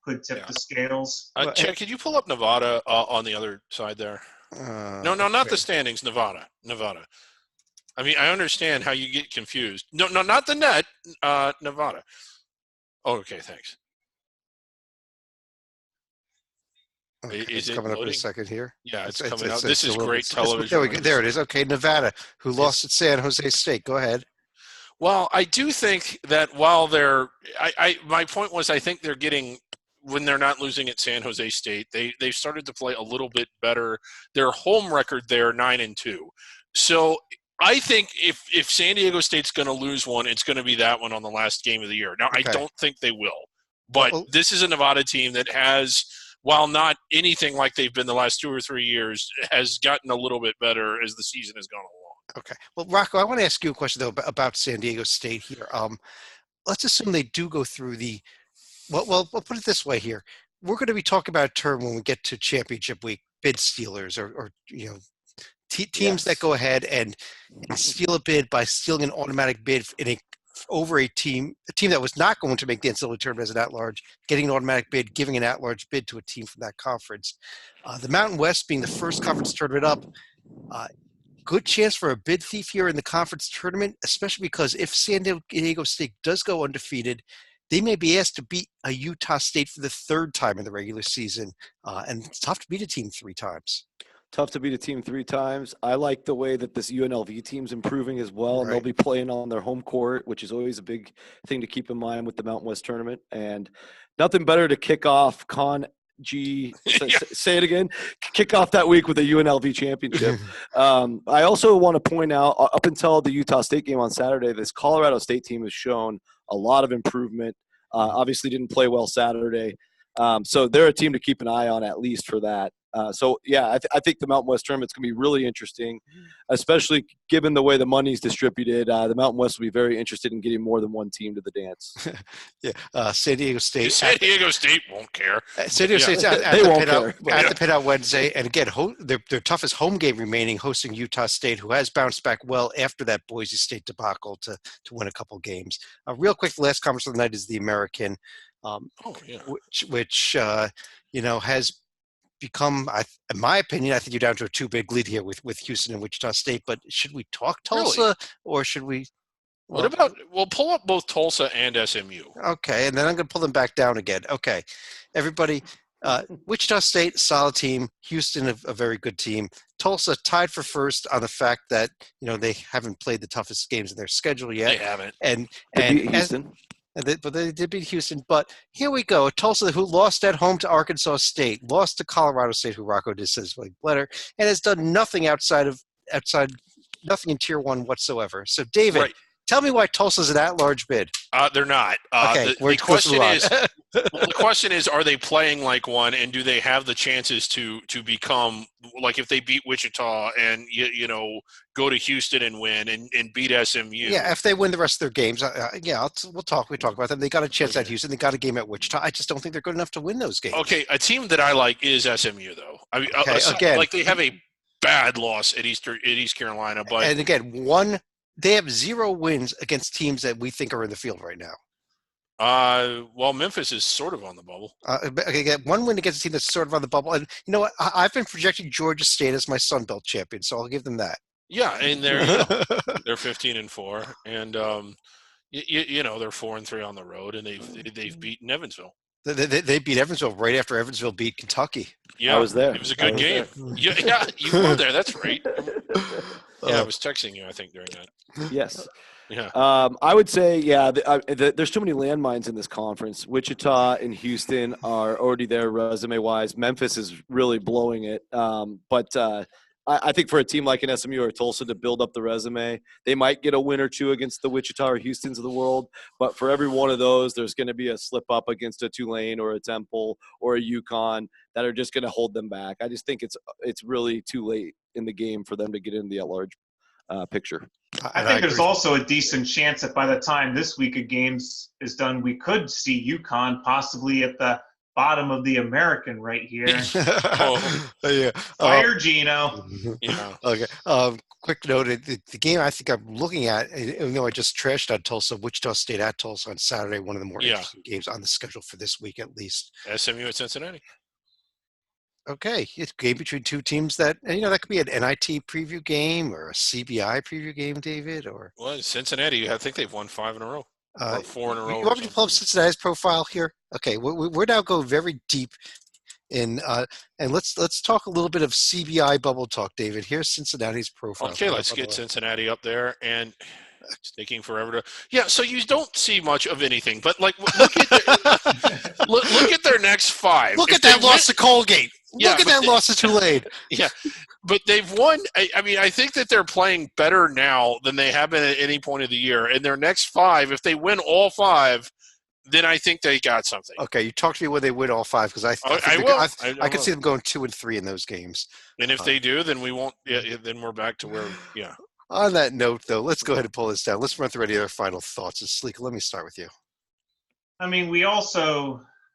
could tip Yeah. the scales. Chad, could you pull up Nevada on the other side there? No, not the standings. Nevada. I mean, I understand how you get confused. No, not the net. Nevada. Oh, okay, thanks. Okay, Is it's it coming up in a loading? second here. Yeah, it's coming out. This is great there television. we go. There it is. Okay, Nevada, who lost at San Jose State. Go ahead. Well, I do think that while my point was I think they're getting, when they're not losing at San Jose State, they've started to play a little bit better. Their home record there 9-2. So I think if San Diego State's going to lose one, it's going to be that one on the last game of the year. Now, Okay. I don't think they will, but this is a Nevada team that has, while not anything like they've been the last 2 or 3 years, has gotten a little bit better as the season has gone along. Okay. Well, Rocco, I want to ask you a question, though, about San Diego State here. Let's assume they do go through well, we'll put it this way here. We're going to be talking about a term when we get to championship week, bid stealers or teams that go ahead and steal a bid by stealing an automatic bid over a team that was not going to make the NCAA tournament as an at-large, getting an automatic bid, giving an at-large bid to a team from that conference. The Mountain West being the first conference tournament up, good chance for a bid thief here in the conference tournament, especially because if San Diego State does go undefeated, they may be asked to beat a Utah State for the third time in the regular season. And it's tough to beat a team 3 times. Tough to beat a team 3 times. I like the way that this UNLV team's improving as well, and Right. they'll be playing on their home court, which is always a big thing to keep in mind with the Mountain West tournament. And nothing better to kick off say it again, kick off that week with a UNLV championship. I also want to point out, up until the Utah State game on Saturday, this Colorado State team has shown a lot of improvement. Obviously didn't play well Saturday. So they're a team to keep an eye on, at least for that. I think the Mountain West tournament's going to be really interesting, especially given the way the money's distributed. The Mountain West will be very interested in getting more than one team to the dance. San Diego State. San Diego State won't care. San Diego State's at the pit out Wednesday. And again, their toughest home game remaining, hosting Utah State, who has bounced back well after that Boise State debacle to win a couple games. Real quick, the last conference of the night is the American, which has become, in my opinion, I think you're down to a 2-big lead here with Houston and Wichita State. But should we talk Tulsa or should we? What about, we'll pull up both Tulsa and SMU. Okay, and then I'm going to pull them back down again. Okay, everybody, Wichita State, solid team. Houston, a very good team. Tulsa tied for first on the fact that they haven't played the toughest games in their schedule yet. They haven't. And Houston. But they did beat Houston. But here we go. Tulsa, who lost at home to Arkansas State, lost to Colorado State, who Rocco just says played better, and has done nothing outside nothing in Tier 1 whatsoever. So, David, tell me why Tulsa's an at-large bid. They're not. Okay, the question is, are they playing like one, and do they have the chances to become, like, if they beat Wichita and go to Houston and win and beat SMU? Yeah, if they win the rest of their games, we talk about them. They got a chance at Houston. They got a game at Wichita. I just don't think they're good enough to win those games. Okay, a team that I like is SMU, though. I mean, again, like, they have a bad loss at East Carolina, but and again, they have 0 wins against teams that we think are in the field right now. Well, Memphis is sort of on the bubble. Again, 1 win against a team that's sort of on the bubble. And you know what? I've been projecting Georgia State as my Sun Belt champion, so I'll give them that. Yeah, and they're 15-4, and they're 4-3 on the road, and they've beaten Evansville. They beat Evansville right after Evansville beat Kentucky. Yeah, I was there. It was a good game. Yeah, you were there. That's right. Yeah, I was texting you, I think, during that. Yes. Yeah. I would say, there's too many landmines in this conference. Wichita and Houston are already there resume-wise. Memphis is really blowing it. I think for a team like an SMU or Tulsa to build up the resume, they might get a win or 2 against the Wichita or Houstons of the world. But for every one of those, there's going to be a slip up against a Tulane or a Temple or a UConn that are just going to hold them back. I just think it's really too late in the game for them to get into the at-large picture. I think there's also a decent chance that by the time this week of games is done, we could see UConn possibly at the bottom of the American right here. Yeah. Fire Gino. Yeah. Okay. Quick note: the game I think I'm looking at, even though I just trashed on Tulsa, Wichita State at Tulsa on Saturday, one of the more interesting games on the schedule for this week at least. SMU at Cincinnati. Okay, it's a game between two teams that, and that could be an NIT preview game or a CBI preview game, David, or Well, Cincinnati, I think they've won 5 in a row. Or 4 in a row. You want me to pull up Cincinnati's profile here? Okay, we're now going very deep in, and let's talk a little bit of CBI bubble talk, David. Here's Cincinnati's profile. Okay, let's get Cincinnati up there, and it's taking forever to. Yeah, so you don't see much of anything, but look at their next 5. Look at that loss to Colgate. Look at that loss to Tulane. Yeah, but they've won. I mean, I think that they're playing better now than they have been at any point of the year. And their next 5, if they win all 5, then I think they got something. Okay, you talk to me when they win all 5 because I could see them going 2 and 3 in those games. And if they do, then we won't. Yeah, then we're back to where. Yeah. On that note, though, let's go ahead and pull this down. Let's run through any other final thoughts. And Sleek, let me start with you. I mean,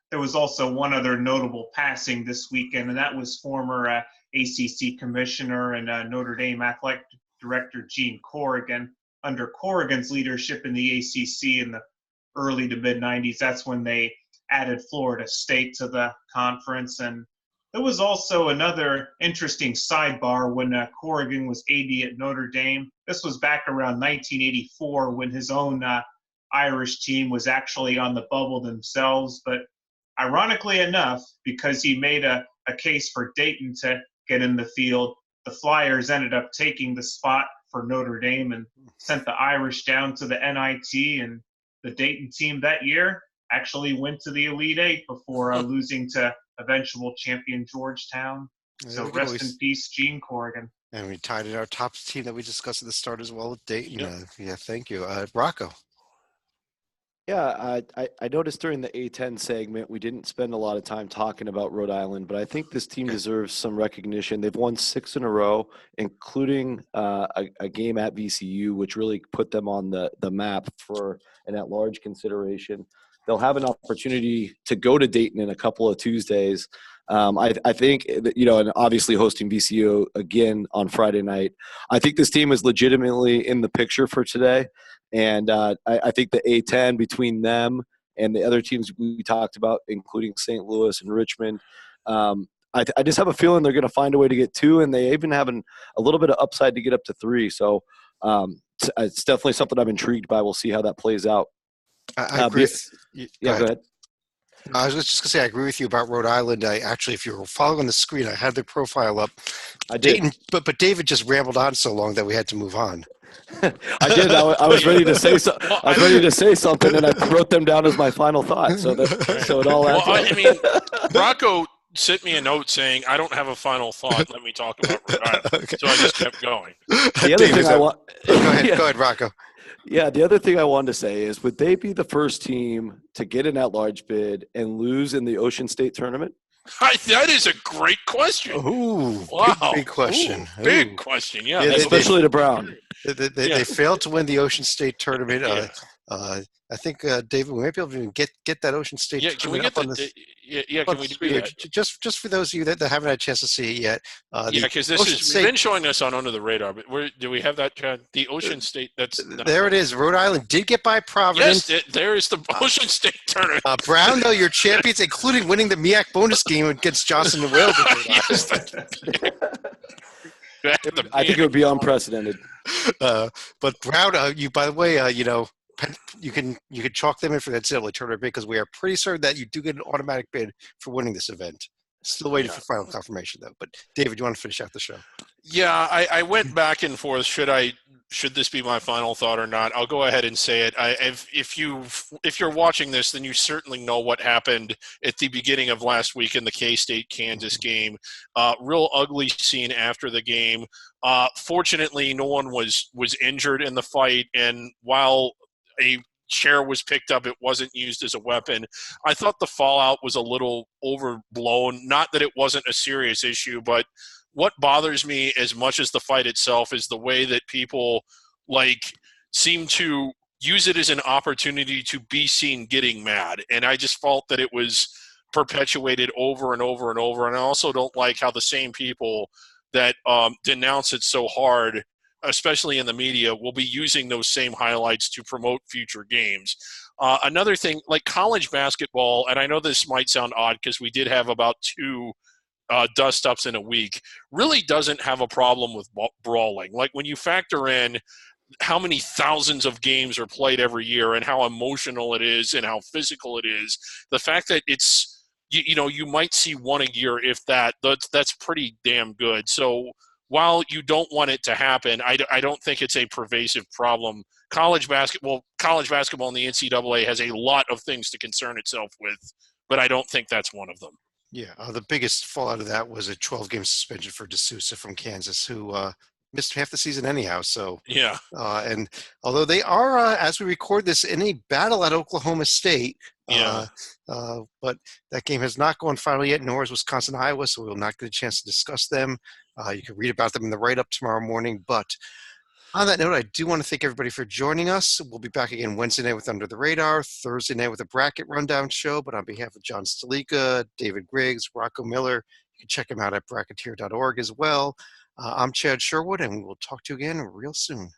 there was also one other notable passing this weekend, and that was former ACC commissioner and Notre Dame athletic director Gene Corrigan. Under Corrigan's leadership in the ACC in the early to mid-'90s, that's when they added Florida State to the conference. And there was also another interesting sidebar when Corrigan was AD at Notre Dame. This was back around 1984 when his own Irish team was actually on the bubble themselves. But ironically enough, because he made a case for Dayton to get in the field, the Flyers ended up taking the spot for Notre Dame and sent the Irish down to the NIT. And the Dayton team that year actually went to the Elite Eight before losing to eventual champion Georgetown. So rest in peace, Gene Corrigan. And we tied in our top team that we discussed at the start as well with Dayton. Yep. Thank you. Rocco. Yeah, I noticed during the A10 segment, we didn't spend a lot of time talking about Rhode Island, but I think this team deserves some recognition. They've won 6 in a row, including a game at VCU, which really put them on the map for an at-large consideration. They'll have an opportunity to go to Dayton in a couple of Tuesdays. I think, and obviously hosting VCU again on Friday night. I think this team is legitimately in the picture for today. And I think the A10 between them and the other teams we talked about, including St. Louis and Richmond, I just have a feeling they're going to find a way to get 2, and they even have a little bit of upside to get up to 3. So it's definitely something I'm intrigued by. We'll see how that plays out. I agree. Go ahead. I was just going to say, I agree with you about Rhode Island. I actually, if you were following on the screen, I had their profile up. I did. Dayton, but David just rambled on so long that we had to move on. I did. I was ready to say so. I was ready to say something, and I wrote them down as my final thought. So it all adds up. I mean, Rocco sent me a note saying, "I don't have a final thought. Let me talk about Rhode Island." Okay. So I just kept going. The other thing I want. Go ahead, Rocco. Yeah, the other thing I wanted to say is, would they be the first team to get an at-large bid and lose in the Ocean State tournament? That is a great question. Ooh, wow. Big question. Big question, yeah. Especially to Brown. They failed to win the Ocean State tournament. I think, David, we might be able to even get that Ocean State tournament can we get up on this. can we do that? Just for those of you that haven't had a chance to see it yet. Because you've been showing us on Under the Radar, but do we have that? The Ocean State, there it is. Rhode Island did get by Providence. Yes, there is the Ocean State tournament. Brown, though, your champions, including winning the MEAC bonus game against Johnson and Wales. I think it would be unprecedented. But Brown, you, by the way, you can chalk them in for that NCAA tournament because we are pretty certain that you do get an automatic bid for winning this event. Still waiting for final confirmation, though. But David, you want to finish out the show? Yeah, I went back and forth. Should this be my final thought or not? I'll go ahead and say it. If you're watching this, then you certainly know what happened at the beginning of last week in the K-State Kansas game. Real ugly scene after the game. Fortunately, no one was injured in the fight, and while a chair was picked up, it wasn't used as a weapon. I thought the fallout was a little overblown. Not that it wasn't a serious issue, but what bothers me as much as the fight itself is the way that people seem to use it as an opportunity to be seen getting mad. And I just felt that it was perpetuated over and over and over. And I also don't like how the same people that denounce it so hard, especially in the media, will be using those same highlights to promote future games. Another thing, like college basketball, and I know this might sound odd because we did have about 2 dust-ups in a week, really doesn't have a problem with brawling. Like when you factor in how many thousands of games are played every year and how emotional it is and how physical it is, the fact that it's, you might see one a year, if that's pretty damn good. So while you don't want it to happen, I don't think it's a pervasive problem. College basketball in the NCAA has a lot of things to concern itself with, but I don't think that's one of them. Yeah, the biggest fallout of that was a 12-game suspension for D'Souza from Kansas, who missed half the season anyhow. So Yeah. And although they are, as we record this, in a battle at Oklahoma State, but that game has not gone final yet, nor is Wisconsin, Iowa, so we will not get a chance to discuss them. You can read about them in the write-up tomorrow morning. But on that note, I do want to thank everybody for joining us. We'll be back again Wednesday night with Under the Radar, Thursday night with a bracket rundown show. But on behalf of John Stalika, David Griggs, Rocco Miller, you can check him out at bracketeer.org as well. I'm Chad Sherwood, and we will talk to you again real soon.